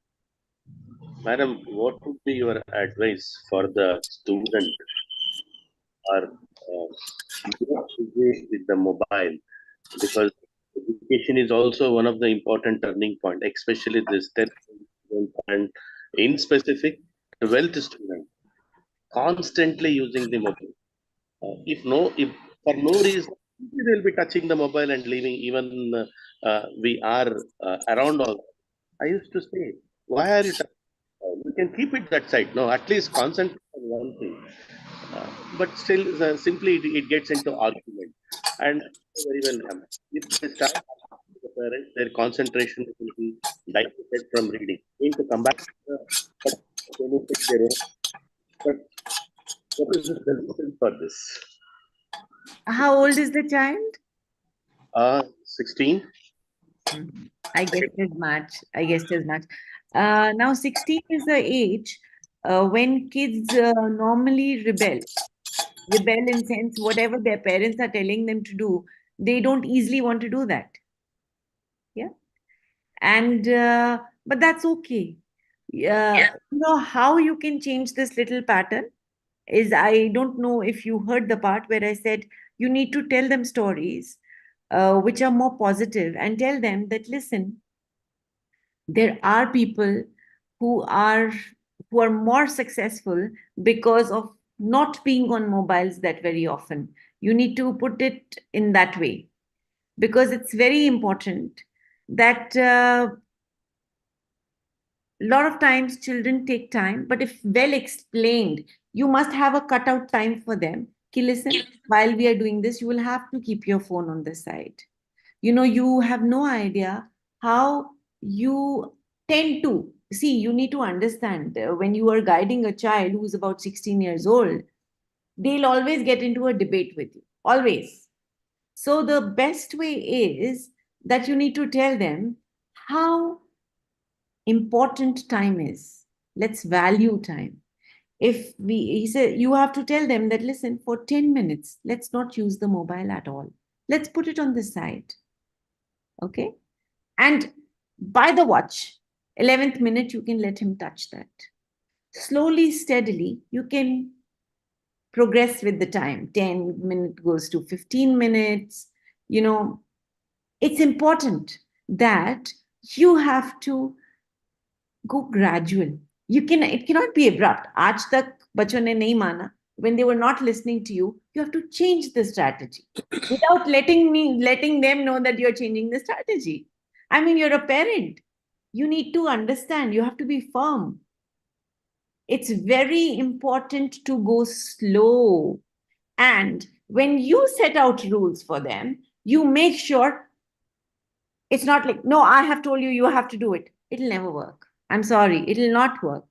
Madam, what would be your advice for the student or busy with the mobile? Because education is also one of the important turning point, especially this 10th student and in specific, the wealth student constantly using the mobile. If for no reason they'll be touching the mobile and leaving, even we are around all. I used to say, why are you touching? You can keep it that side. No, at least concentrate on one thing. But still, simply it gets into argument. And very well, ma'am. If they start asking the parents, their concentration will be diverted from reading. Going to come back to the but benefit their own. But what is the solution for this? How old is the child? 16. I guessed as much. I guessed as much. Now, 16 is the age when kids normally rebel. Rebel in sense, whatever their parents are telling them to do, they don't easily want to do that. Yeah. And, but that's okay. How you can change this little pattern is, I don't know if you heard the part where I said you need to tell them stories which are more positive and tell them that, listen, there are people who are who are more successful because of not being on mobiles that very often. You need to put it in that way, because it's very important that a lot of times children take time, but if well explained, you must have a cutout time for them. Ki, listen, while we are doing this, you will have to keep your phone on the side. You have no idea how you tend to see. You need to understand, when you are guiding a child who is about 16 years old, they'll always get into a debate with you, always. So the best way is that you need to tell them how important time is. Let's value time. If he said, you have to tell them that, listen, for 10 minutes, let's not use the mobile at all. Let's put it on the side. Okay. And by the watch, 11th minute, you can let him touch that. Slowly, steadily, you can progress with the time. 10 minutes goes to 15 minutes. It's important that you have to go gradual. It cannot be abrupt. Aaj tak bachon ne nahi mana. When they were not listening to you, you have to change the strategy without letting them know that you're changing the strategy. I mean, you're a parent. You need to understand. You have to be firm. It's very important to go slow. And when you set out rules for them, you make sure it's not like, no, I have told you, you have to do it. It'll never work. I'm sorry, it'll not work.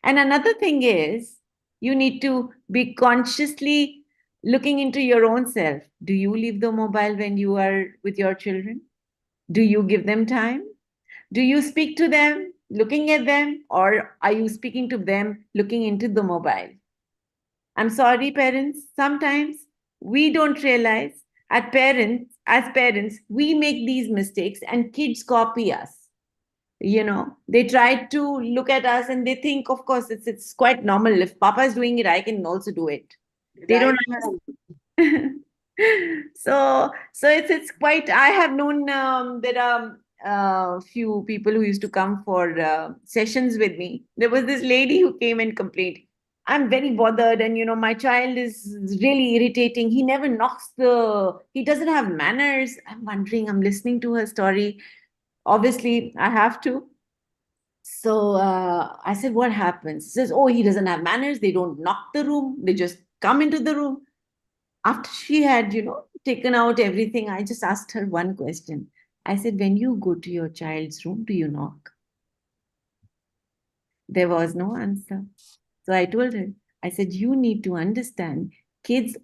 And another thing is, you need to be consciously looking into your own self. Do you leave the mobile when you are with your children? Do you give them time? Do you speak to them looking at them, or are you speaking to them looking into the mobile? I'm sorry, parents. Sometimes we don't realize as parents, we make these mistakes and kids copy us. They try to look at us and they think, of course, it's quite normal. If Papa is doing it, I can also do it. They don't understand. So it's quite. I have known there are few people who used to come for sessions with me. There was this lady who came and complained, I'm very bothered, and my child is really irritating. He never knocks he doesn't have manners. I'm wondering, I'm listening to her story. Obviously, I have to. So I said, what happens? She says, oh, he doesn't have manners. They don't knock the room. They just come into the room. After she had, taken out everything, I just asked her one question. I said, when you go to your child's room, do you knock? There was no answer. So I told her, I said, you need to understand, kids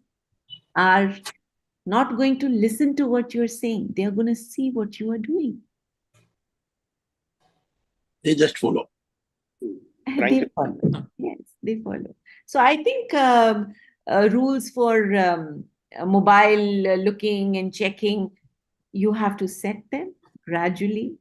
are not going to listen to what you're saying. They are going to see what you are doing. They just follow. They follow. Yes, they follow. So I think rules for mobile looking and checking, you have to set them gradually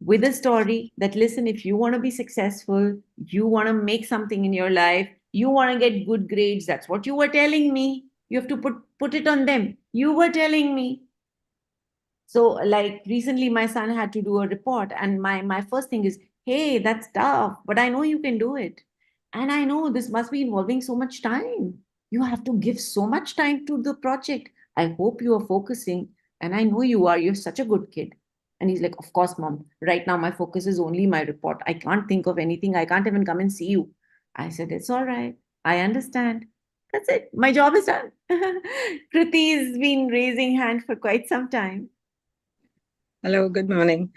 with a story that, listen, if you want to be successful, you want to make something in your life, you want to get good grades, that's what you were telling me. You have to put it on them. You were telling me. So, like recently, my son had to do a report, and my first thing is, hey, that's tough, but I know you can do it. And I know this must be involving so much time. You have to give so much time to the project. I hope you are focusing, and I know you are. You're such a good kid. And he's like, of course, mom. Right now, my focus is only my report. I can't think of anything. I can't even come and see you. I said, it's all right. I understand. That's it. My job is done. Kriti has been raising hand for quite some time. Hello, good morning.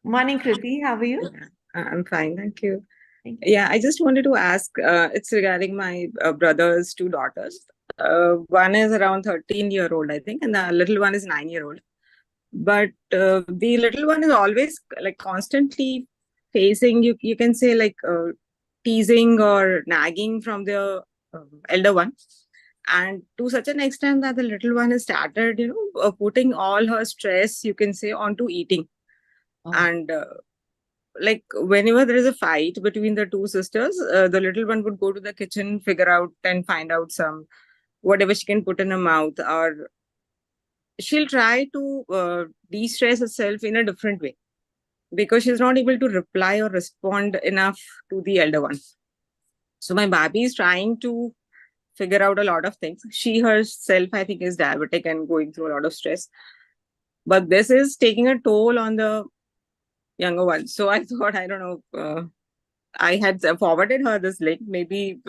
Morning, Kriti. How are you? I'm fine, thank you. Thank you. Yeah, I just wanted to ask, it's regarding my brother's two daughters. One is around 13-year-old, I think, and the little one is 9-year-old. But the little one is always like constantly facing, you can say, like teasing or nagging from the elder one. And to such an extent that the little one has started, putting all her stress, you can say, onto eating. Oh. And like whenever there is a fight between the two sisters, the little one would go to the kitchen, figure out and find out some whatever she can put in her mouth, or she'll try to de-stress herself in a different way because she's not able to reply or respond enough to the elder one. So my baby is trying to figure out a lot of things. She herself, I think, is diabetic and going through a lot of stress. But this is taking a toll on the younger one. So I thought, I don't know, I had forwarded her this link. Maybe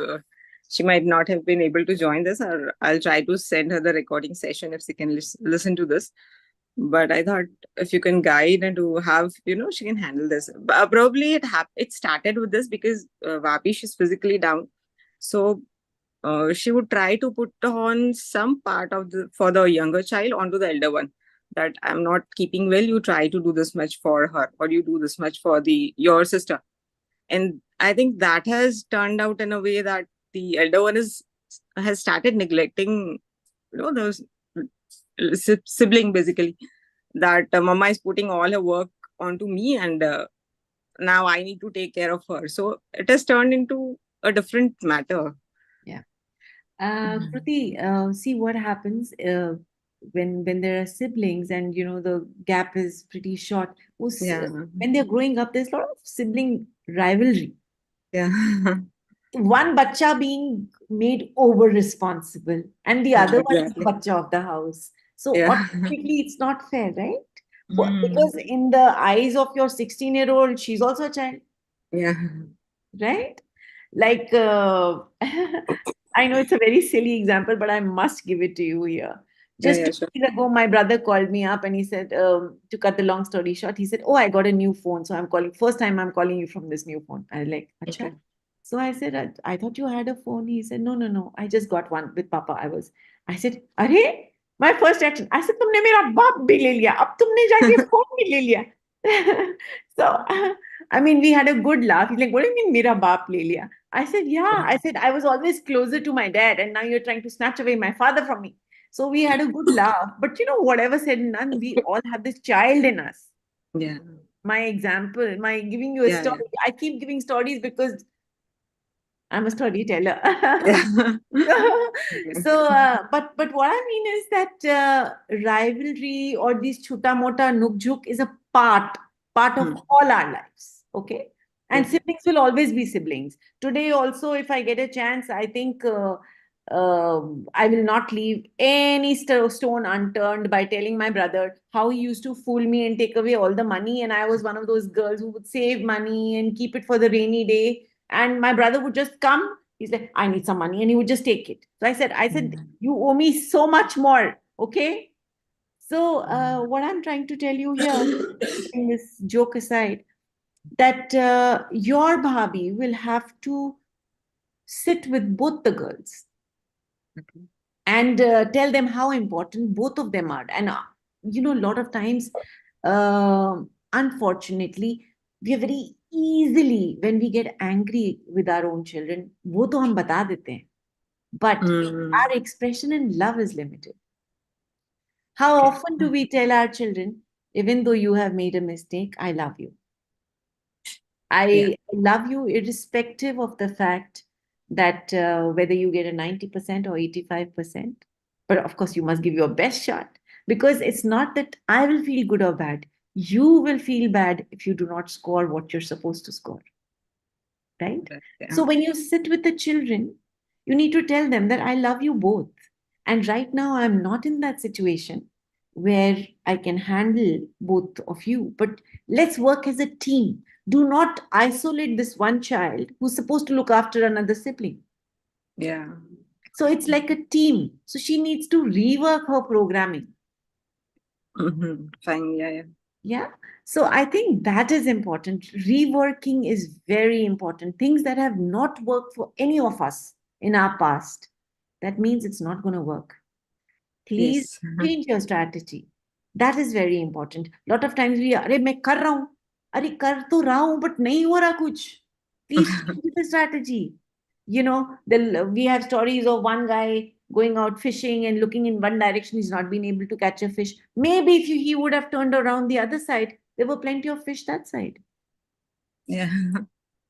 she might not have been able to join this, or I'll try to send her the recording session if she can listen to this. But I thought if you can guide and to have, she can handle this. Probably it started with this because Vapi, she's physically down. So she would try to put on some part of for the younger child onto the elder one. That I'm not keeping well, you try to do this much for her, or you do this much for your sister. And I think that has turned out in a way that the elder one has started neglecting, those sibling, basically, that mama is putting all her work onto me, and now I need to take care of her. So it has turned into a different matter. Yeah. Kriti, see what happens when there are siblings and the gap is pretty short. Yeah. When they're growing up, there's a lot of sibling rivalry. Yeah. One bacha being made over responsible, and the other one is the bacha of the house. So automatically, it's not fair, right? Because in the eyes of your 16-year-old, she's also a child. Yeah. Right? Like I know it's a very silly example, but I must give it to you here. Yeah, Just yeah, 2 days ago, my brother called me up and he said, to cut the long story short, he said, "Oh, I got a new phone. So I'm calling, first time I'm calling you from this new phone." I was like, "Acha." Okay. So I said, I thought you had a phone. He said, "No, no, no. I just got one with Papa." I said, "Are?" My first reaction, I said, "तुमने मेरा बाप भी ले लिया. अब तुमने जाके phone भी ले लिया." So, I mean, we had a good laugh. He's like, "What do you mean, मेरा बाप ले लिया?" I said, "Yeah." I said, "I was always closer to my dad, and now you're trying to snatch away my father from me." So we had a good laugh. But whatever said and done, we all have this child in us. Yeah. My example, my giving you a Yeah, story. I keep giving stories because I'm a storyteller. yeah. But what I mean is that rivalry or these chuta mota nukjuk is a part of Hmm. all our lives. Okay, and Yeah. siblings will always be siblings. Today also, if I get a chance, I think I will not leave any stone unturned by telling my brother how he used to fool me and take away all the money, and I was one of those girls who would save money and keep it for the rainy day, and my brother would just come. He's like, "I need some money," and he would just take it. So I said, "You owe me so much more." Okay. So what I'm trying to tell you here, putting this joke aside, that your bhabhi will have to sit with both the girls Okay. and tell them how important both of them are. And a lot of times, unfortunately, we are very easily, when we get angry with our own children, वो तो हम बता देते हैं. But Mm. our expression in love is limited. How Okay. often do we tell our children, even though you have made a mistake, I love you? Yeah. I love you irrespective of the fact that whether you get a 90% or 85%. But of course, you must give your best shot, because it's not that I will feel good or bad. You will feel bad if you do not score what you're supposed to score, right? Yeah. So when you sit with the children, you need to tell them that I love you both. And right now, I'm not in that situation where I can handle both of you, but let's work as a team. Do not isolate this one child who's supposed to look after another sibling. Yeah. So it's like a team. So she needs to rework her programming. Fine. Yeah, yeah. Yeah. So I think that is important. Reworking is very important. Things that have not worked for any of us in our past, that means it's not going to work. Please Yes. change your strategy. That is very important. Lot of times we, अरे मैं कर रहा हूँ, अरे कर तो रहा हूँ, but नहीं हो रहा कुछ. Please change the strategy. We have stories of one guy going out fishing and looking in one direction. He's not been able to catch a fish. Maybe if he would have turned around the other side, there were plenty of fish that side. Yeah.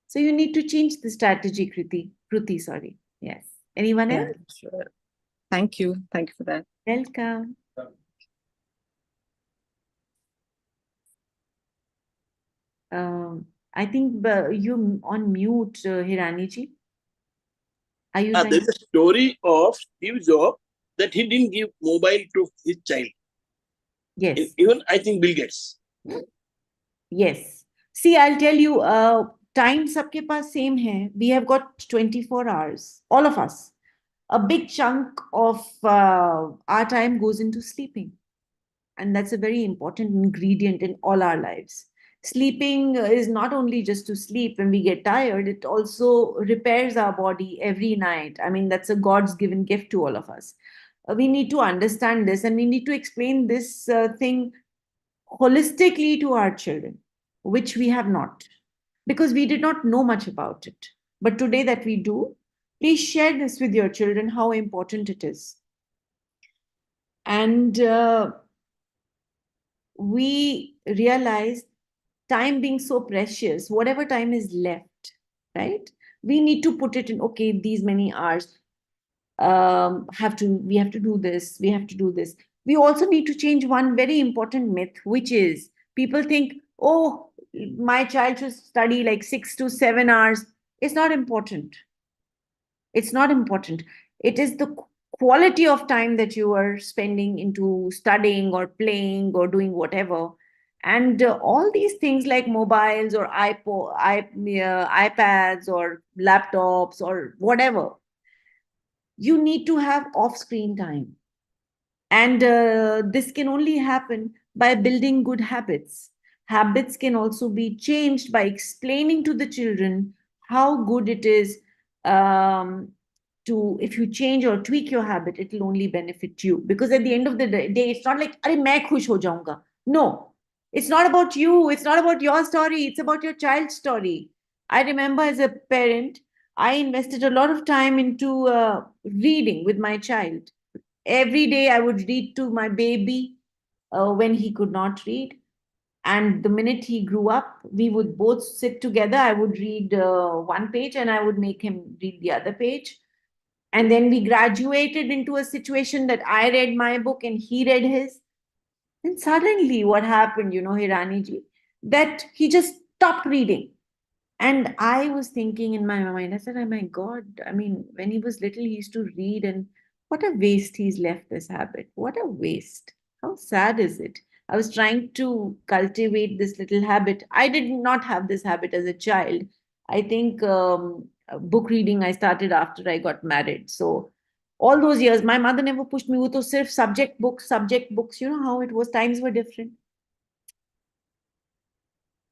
So you need to change the strategy, Kruti, sorry. Yes. Anyone Yeah. else? Sure. Thank you. Thank you for that. Welcome. I think you on mute, Hirani ji. Are you trying? There's a story of Steve Jobs that he didn't give mobile to his child. Yes. Even I think Bill Gates. Yes. See, I'll tell you, time sabke paas same hai. We have got 24 hours, all of us. A big chunk of our time goes into sleeping. And that's a very important ingredient in all our lives. Sleeping is not only just to sleep when we get tired, it also repairs our body every night. I mean, that's a God's given gift to all of us. We need to understand this, and we need to explain this thing holistically to our children, which we have not, because we did not know much about it. But today that we do, please share this with your children how important it is. And we realize time being so precious, whatever time is left, right? We need to put it in, okay, these many hours. We have to do this, we have to do this. We also need to change one very important myth, which is people think, oh, my child should study like 6 to 7 hours. It's not important. It's not important. It is the quality of time that you are spending into studying or playing or doing whatever. And all these things like mobiles or iPads or laptops or whatever, you need to have off-screen time. And this can only happen by building good habits. Habits can also be changed by explaining to the children how good it is, to, if you change or tweak your habit, it will only benefit you. Because at the end of the day, it's not like, "Arey, main khush ho jaunga." No, it's not about you. It's not about your story. It's about your child's story. I remember as a parent, I invested a lot of time into reading with my child. Every day I would read to my baby when he could not read. And the minute he grew up, we would both sit together. I would read one page and I would make him read the other page. And then we graduated into a situation that I read my book and he read his. And suddenly, what happened, Hirani ji, that he just stopped reading. And I was thinking in my mind, I said, "Oh my God, I mean, when he was little, he used to read, and what a waste he's left this habit. What a waste. How sad is it?" I was trying to cultivate this little habit. I did not have this habit as a child. I think book reading I started after I got married. So all those years, my mother never pushed me. वो तो सिर्फ subject books, subject books. You know how it was. Times were different.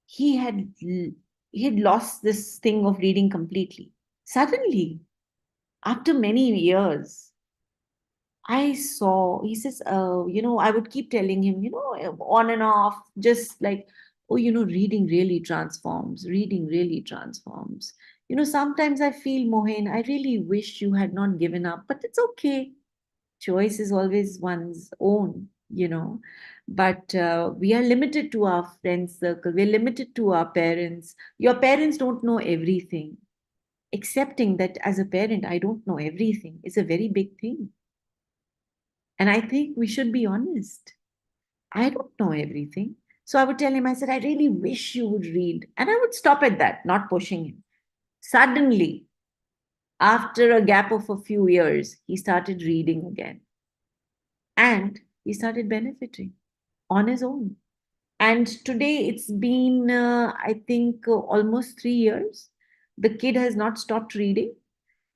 He had he had lost this thing of reading completely. Suddenly, after many years, I saw, he says, I would keep telling him, on and off, just like, "Oh, reading really transforms. Reading really transforms. Sometimes I feel, Mohin, I really wish you had not given up, but it's okay. Choice is always one's own. But we are limited to our friend circle. We're limited to our parents. Your parents don't know everything. Accepting that as a parent, I don't know everything is a very big thing. And I think we should be honest. I don't know everything. So I would tell him, I said, "I really wish you would read." And I would stop at that, not pushing him. Suddenly, after a gap of a few years, he started reading again. And he started benefiting on his own. And today it's been, I think, almost 3 years. The kid has not stopped reading.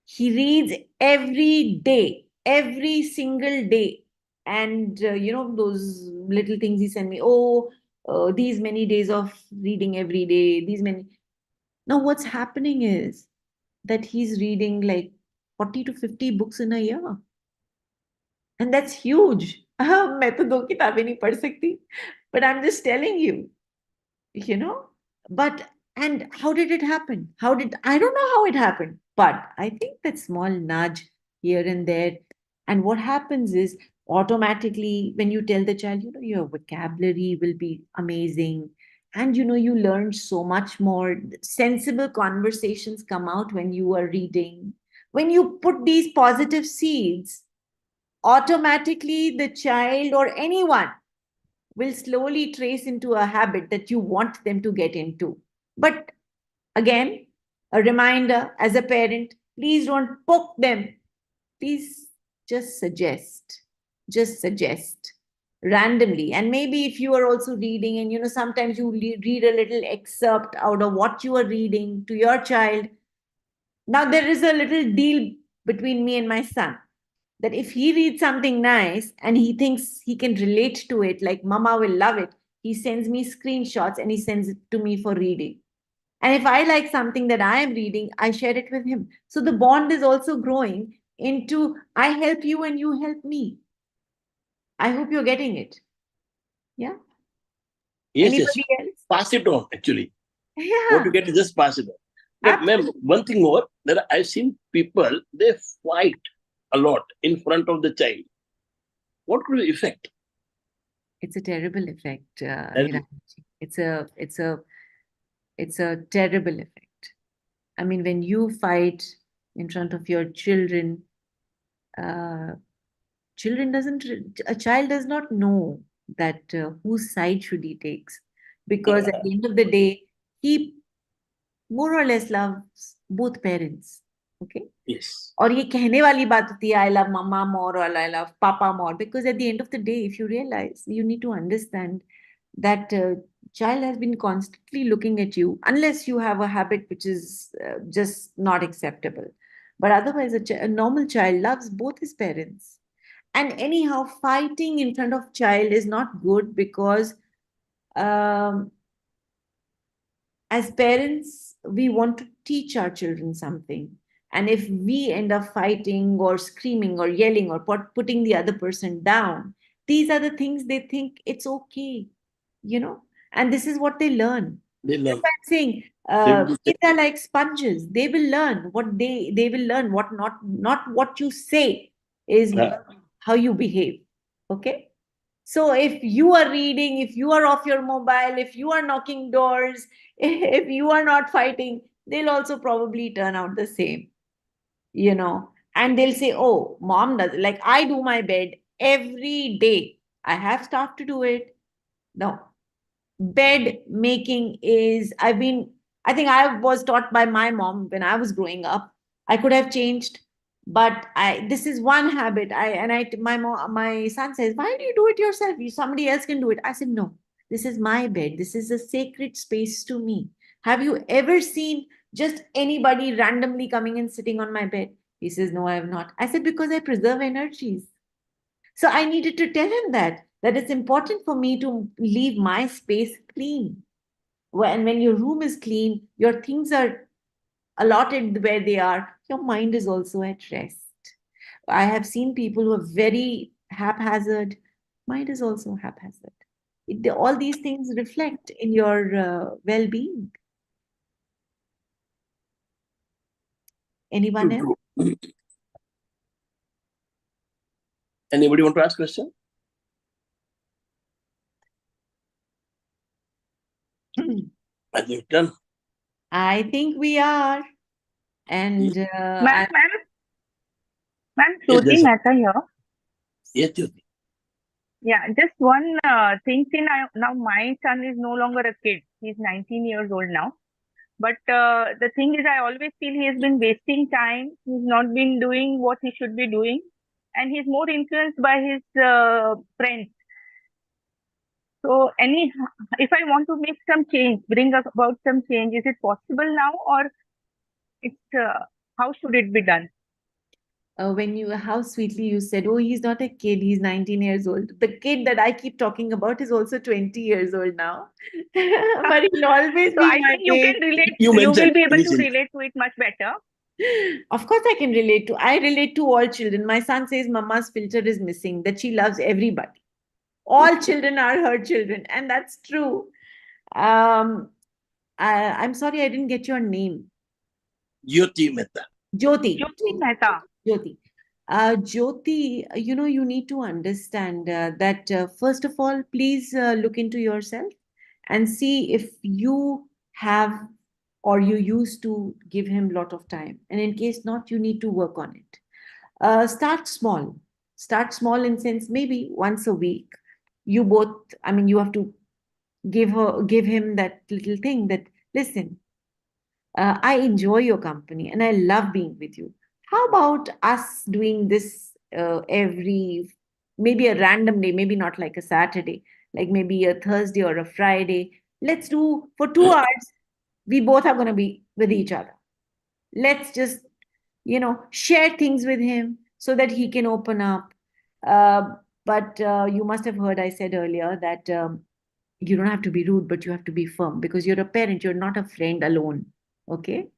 He reads every day, every single day. And, those little things he sent me, "Oh, these many days of reading every day, these many." Now, what's happening is that he's reading like 40 to 50 books in a year. And that's huge. मैं तो 2 किताबें नहीं पढ़ सकती. But I'm just telling you, you know. But, and how did it happen? I don't know how it happened, but I think that small nudge here and there. And what happens is, automatically, when you tell the child, your vocabulary will be amazing. And, you learn so much more. Sensible conversations come out when you are reading. When you put these positive seeds, automatically the child or anyone will slowly trace into a habit that you want them to get into. But again, a reminder as a parent, please don't poke them. Please just suggest. Just suggest randomly. And maybe if you are also reading, and sometimes you read a little excerpt out of what you are reading to your child. Now there is a little deal between me and my son, that if he reads something nice and he thinks he can relate to it, like mama will love it, he sends me screenshots and he sends it to me for reading. And if I like something that I am reading, I share it with him. So the bond is also growing into, I help you and you help me. I hope you're getting it. Yeah. Yes, Anybody yes. else? Pass it on, actually. Yeah. What you get is just pass it on. But ma'am, one thing more, that I've seen people, they fight a lot in front of the child. What could be the effect? It's a terrible effect, Terrible. Hirani. It's a terrible effect. I mean, when you fight in front of your children, a child does not know that whose side should he takes, because at the end of the day, he more or less loves both parents. Okay. Yes. और ये कहने वाली बात होती है, I love mama more or I love papa more, because at the end of the day, if you realize, you need to understand that child has been constantly looking at you, unless you have a habit which is just not acceptable. But otherwise, a normal child loves both his parents. And anyhow, fighting in front of child is not good because um, as parents, we want to teach our children something. And if we end up fighting or screaming or yelling or putting the other person down, these are the things they think it's okay, you know, and this is what they learn. They That's learn. what I'm saying. They will be Kids are like sponges. They will learn what they will learn what not what you say is Yeah. how you behave. Okay. So if you are reading, if you are off your mobile, if you are knocking doors, if you are not fighting, they'll also probably turn out the same, you know. And they'll say, oh, mom does, like I do my bed every day. I have started to do it. No, bed making is, I think I was taught by my mom when I was growing up. I could have changed, but I this is one habit. My mom, my son says, why do you do it yourself? Somebody else can do it. I said, no, this is my bed. This is a sacred space to me. Have you ever seen just anybody randomly coming and sitting on my bed? He says, no, I have not. I said, because I preserve energies. So I needed to tell him that it's important for me to leave my space clean. And when your room is clean, your things are allotted where they are, your mind is also at rest. I have seen people who are very haphazard. Mind is also haphazard. All these things reflect in your well-being. Anyone else? True. Anybody want to ask question? Are you done? I think we are. And Ma'am, Yes, Jyoti there's a- Mehta here. yes, Jyoti. Yeah, just one thing. See, now my son is no longer a kid. He's 19 years old now. But the thing is, I always feel he has been wasting time. He's not been doing what he should be doing. And he's more influenced by his friends. So, if I want to make some change, bring about some change, is it possible now, or it's how should it be done? How sweetly you said, oh, he's not a kid, he's 19 years old. The kid that I keep talking about is also 20 years old now. But he'll always So be I my think you can babe. relate. You You will mentioned be able to initially. relate to it much better. Of course, I relate to all children. My son says Mama's filter is missing, that she loves everybody. All children are her children, and that's true. Um, I'm sorry I didn't get your name. Jyoti Mehta. Jyoti. Jyoti Mehta. Jyoti. Jyoti, you need to understand that first of all, please look into yourself and see if you have or you used to give him a lot of time. And in case not, you need to work on it. Start small. Start small in sense maybe once a week. You both, I mean, you have to give him that little thing that listen, I enjoy your company and I love being with you. How about us doing this maybe a random day, maybe not like a Saturday, like maybe a Thursday or a Friday. Let's do for 2 hours. We both are going to be with each other. Let's just, share things with him so that he can open up. Uh, but you must have heard I said earlier that you don't have to be rude, but you have to be firm because you're a parent, you're not a friend alone. Okay.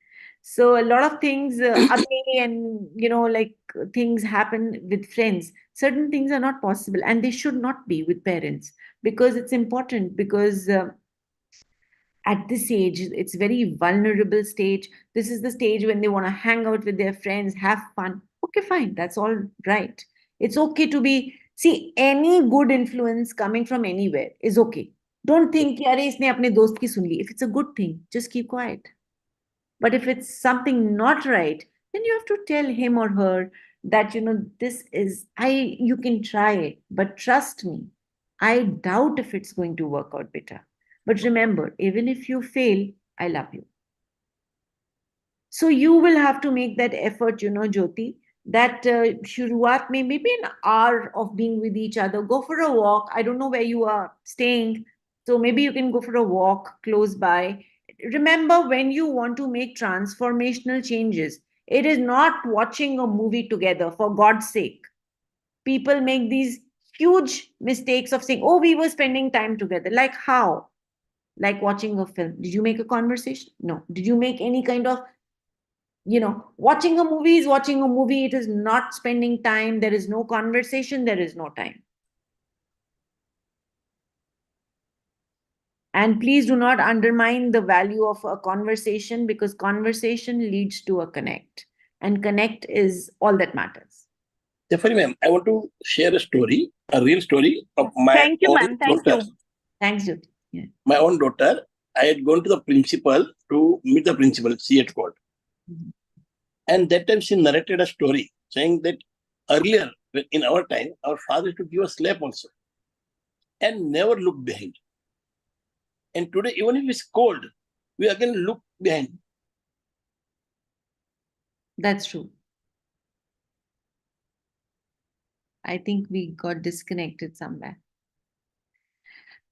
So a lot of things, ugly and, like things happen with friends. Certain things are not possible and they should not be with parents because it's important because at this age, it's very vulnerable stage. This is the stage when they want to hang out with their friends, have fun. Okay, fine. That's all right. It's okay to see any good influence coming from anywhere is okay. Don't think कि अरे इसने अपने दोस्त की सुन ली. If it's a good thing, just keep quiet. But if it's something not right, then you have to tell him or her that this is you can try it, but trust me, I doubt if it's going to work out better. But remember, even if you fail, I love you. So you will have to make that effort, Jyoti, that shuruat may maybe an hour of being with each other. Go for a walk. I don't know where you are staying. So maybe you can go for a walk close by. Remember, when you want to make transformational changes, It is not watching a movie together, for God's sake. People make these huge mistakes of saying, oh, we were spending time together. Like how? Like watching a film. Did you make a conversation? No. Did you make any kind of, watching a movie is watching a movie. It is not spending time. There is no conversation. There is no time. And please do not undermine the value of a conversation, because conversation leads to a connect. And connect is all that matters. Shefali ma'am, I want to share a story, a real story of my Thank you, own ma'am. Thank daughter. you. Thanks, Jyoti. Yeah. My own daughter, I had gone to the principal to meet the principal, she had called. Mhm. And that time she narrated a story saying that earlier, in our time, our father used to give us slap also and never look behind. And today, even if it's cold, we again look behind. That's true. I think we got disconnected somewhere.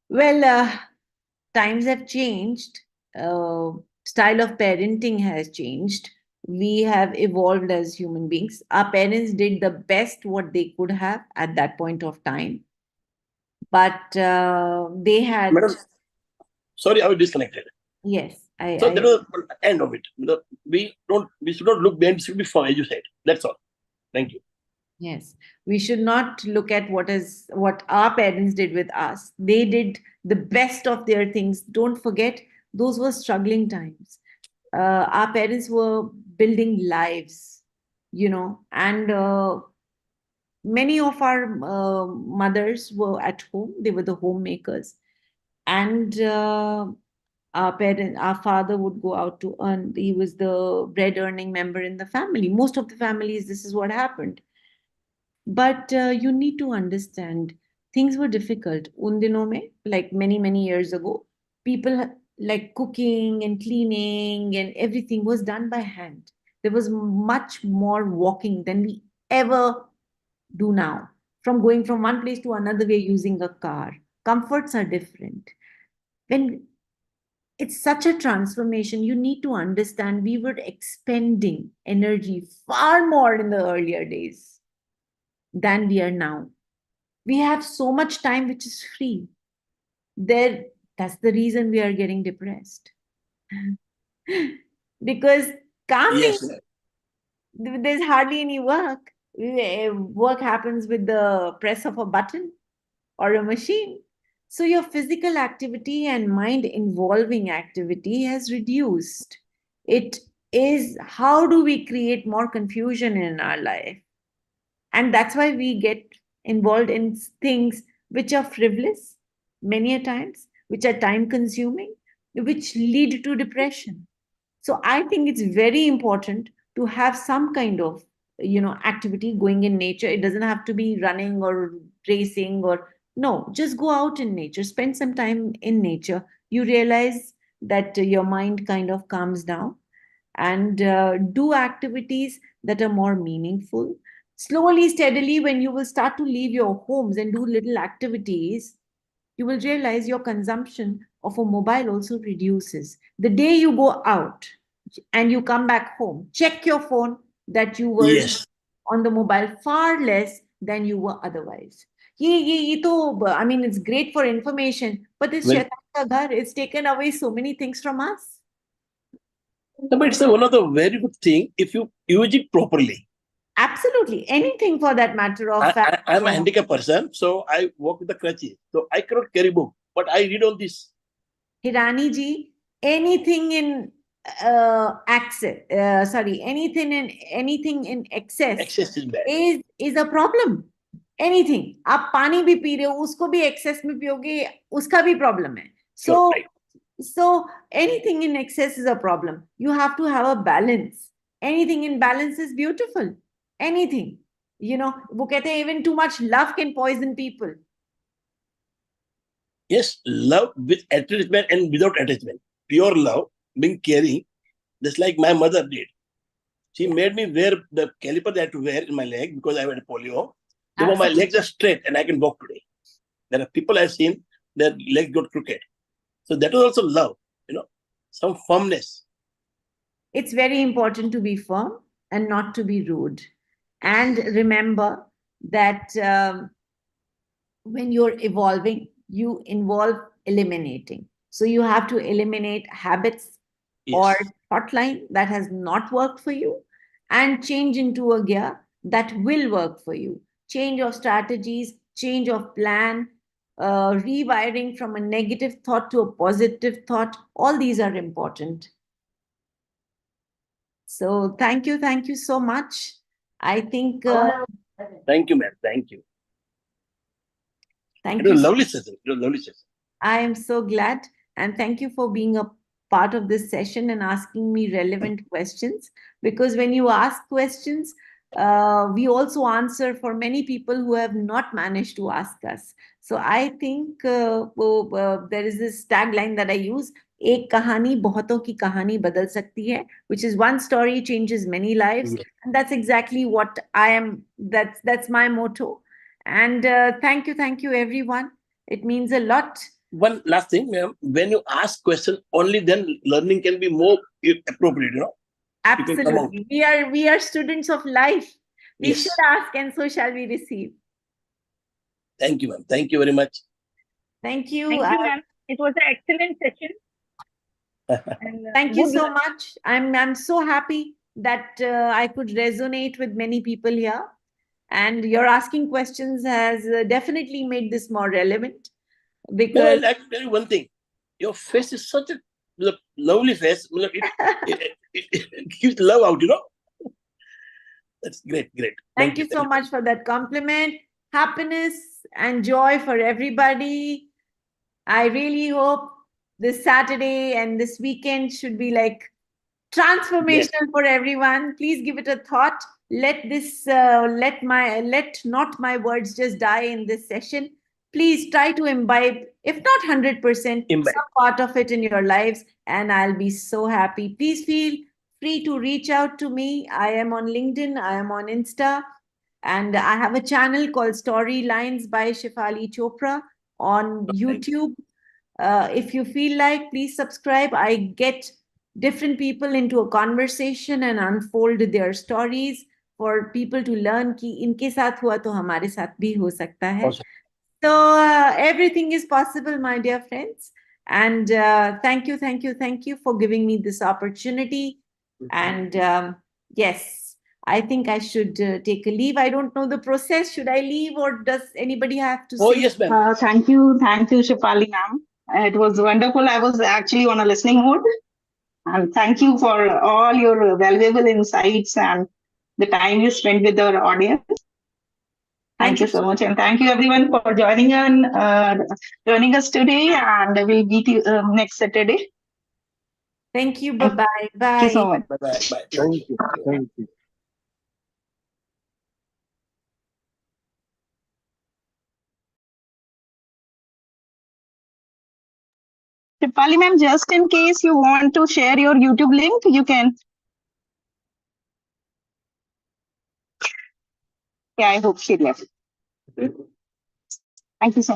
Well, times have changed. Style of parenting has changed. We have evolved as human beings. Our parents did the best what they could have at that point of time. But they had, Madam, sorry, I was disconnected. yes, So that was the end of it. We should not look behind, we should be far, as you said. That's all. Thank you. yes, we should not look at what our parents did with us. They did the best of their things. Don't forget, those were struggling times. Our parents were building lives, and many of our mothers were at home. They were the homemakers, and our father would go out to earn. He was the bread earning member in the family. Most of the families, this is what happened. But you need to understand, things were difficult. Un dino mein, like many, many years ago, people like cooking and cleaning and everything was done by hand. There was much more walking than we ever do now. From going from one place to another, we're using a car. Comforts are different. When it's such a transformation, you need to understand we were expending energy far more in the earlier days than we are now. We have so much time which is free. That's the reason we are getting depressed. Because calming, Yes, there's hardly any work. Work happens with the press of a button or a machine. So your physical activity and mind involving activity has reduced. It is, how do we create more confusion in our life? And that's why we get involved in things which are frivolous many a times, which are time consuming, which lead to depression. So I think it's very important to have some kind of activity going in nature. It doesn't have to be running or racing, or no, just go out in nature, spend some time in nature. You realize that your mind kind of calms down, and do activities that are more meaningful. Slowly, steadily, when you will start to leave your homes and do little activities, you will realize your consumption of a mobile also reduces. The day you go out and you come back home, check your phone, that you were yes. on the mobile far less than you were otherwise. I mean, it's great for information, but it's Well, shaitan ka ghar. It's taken away so many things from us. no, but it's one of the very good thing if you use it properly. Absolutely. Anything for that matter of fact. I'm a handicapped person, so I walk with the crutches. So I cannot carry book, but I read on this. Hirani ji, anything in anything in excess Excess is bad. is a problem. Anything. आप पानी भी P रहे हो, उसको भी excess में पियोगे, उसका भी problem है. So, So, right. so anything in excess is a problem. You have to have a balance. Anything in balance is beautiful. Anything. वो कहते हैं even too much love can poison people. Yes, love with attachment and without attachment. Pure love, being caring, just like my mother did. She made me wear the caliper that I had to wear in my leg because I had polio. Therefore, my legs are straight and I can walk today. There are people I've seen, their legs got crooked. So that was also love, some firmness. It's very important to be firm. and not to be rude. And remember that when you're evolving, you involve eliminating. So you have to eliminate habits or hotline that has not worked for you and change into a gear that will work for you. Change of strategies, change of plan, rewiring from a negative thought to a positive thought. All these are important. So thank you so much. I think. Thank you, ma'am. Thank you. Thank It was you. a lovely session. It was a lovely session. I am so glad, and thank you for being a part of this session and asking me relevant questions. Because when you ask questions, we also answer for many people who have not managed to ask us. So I think there is this tagline that I use: "एक कहानी बहुतों की कहानी बदल सकती है," which is one story changes many lives, and that's exactly what I am. That's my motto. And thank you, everyone. It means a lot. One last thing, ma'am. When you ask question, only then learning can be more appropriate, you know. Absolutely. We are students of life. We should ask, and so shall we receive. Thank you, ma'am. Thank you very much. Thank you. Thank you, ma'am. It was an excellent session. And, thank you good so luck. much. I'm so happy that I could resonate with many people here. And your asking questions has definitely made this more relevant. Ma'am, Because I'd like to tell you one thing. Your face is such a lovely face. It gives love out, you know. That's great. Thank you so much for that compliment. Happiness and joy for everybody. I really hope this Saturday and this weekend should be like transformational for everyone. Please give it a thought. Let this let not my words just die in this session. Please try to imbibe, if not 100%, some part of it in your lives, and I'll be so happy. Please feel free to reach out to me. I am on LinkedIn, I am on Insta, and I have a channel called Storylines by Shefali Chopra on YouTube. If you feel like, please subscribe. I get different people into a conversation and unfold their stories for people to learn कि इनके साथ हुआ तो हमारे साथ भी हो सकता है. So everything is possible, my dear friends. And thank you for giving me this opportunity. And yes, I think I should take a leave. I don't know the process. Should I leave, or does anybody have to say? Oh, yes, ma'am. Thank you, Shefali ma'am. It was wonderful. I was actually on a listening mode. And thank you for all your valuable insights and the time you spent with our audience. Thank you so much. And thank you everyone for joining us today. And we'll meet you next Saturday. Thank you. Bye-bye. Bye. Thank you so much. Bye. Thank you. Thank you. Shefali ma'am, just in case you want to share your YouTube link, you can. Yeah, I hope she left. Thank you so much.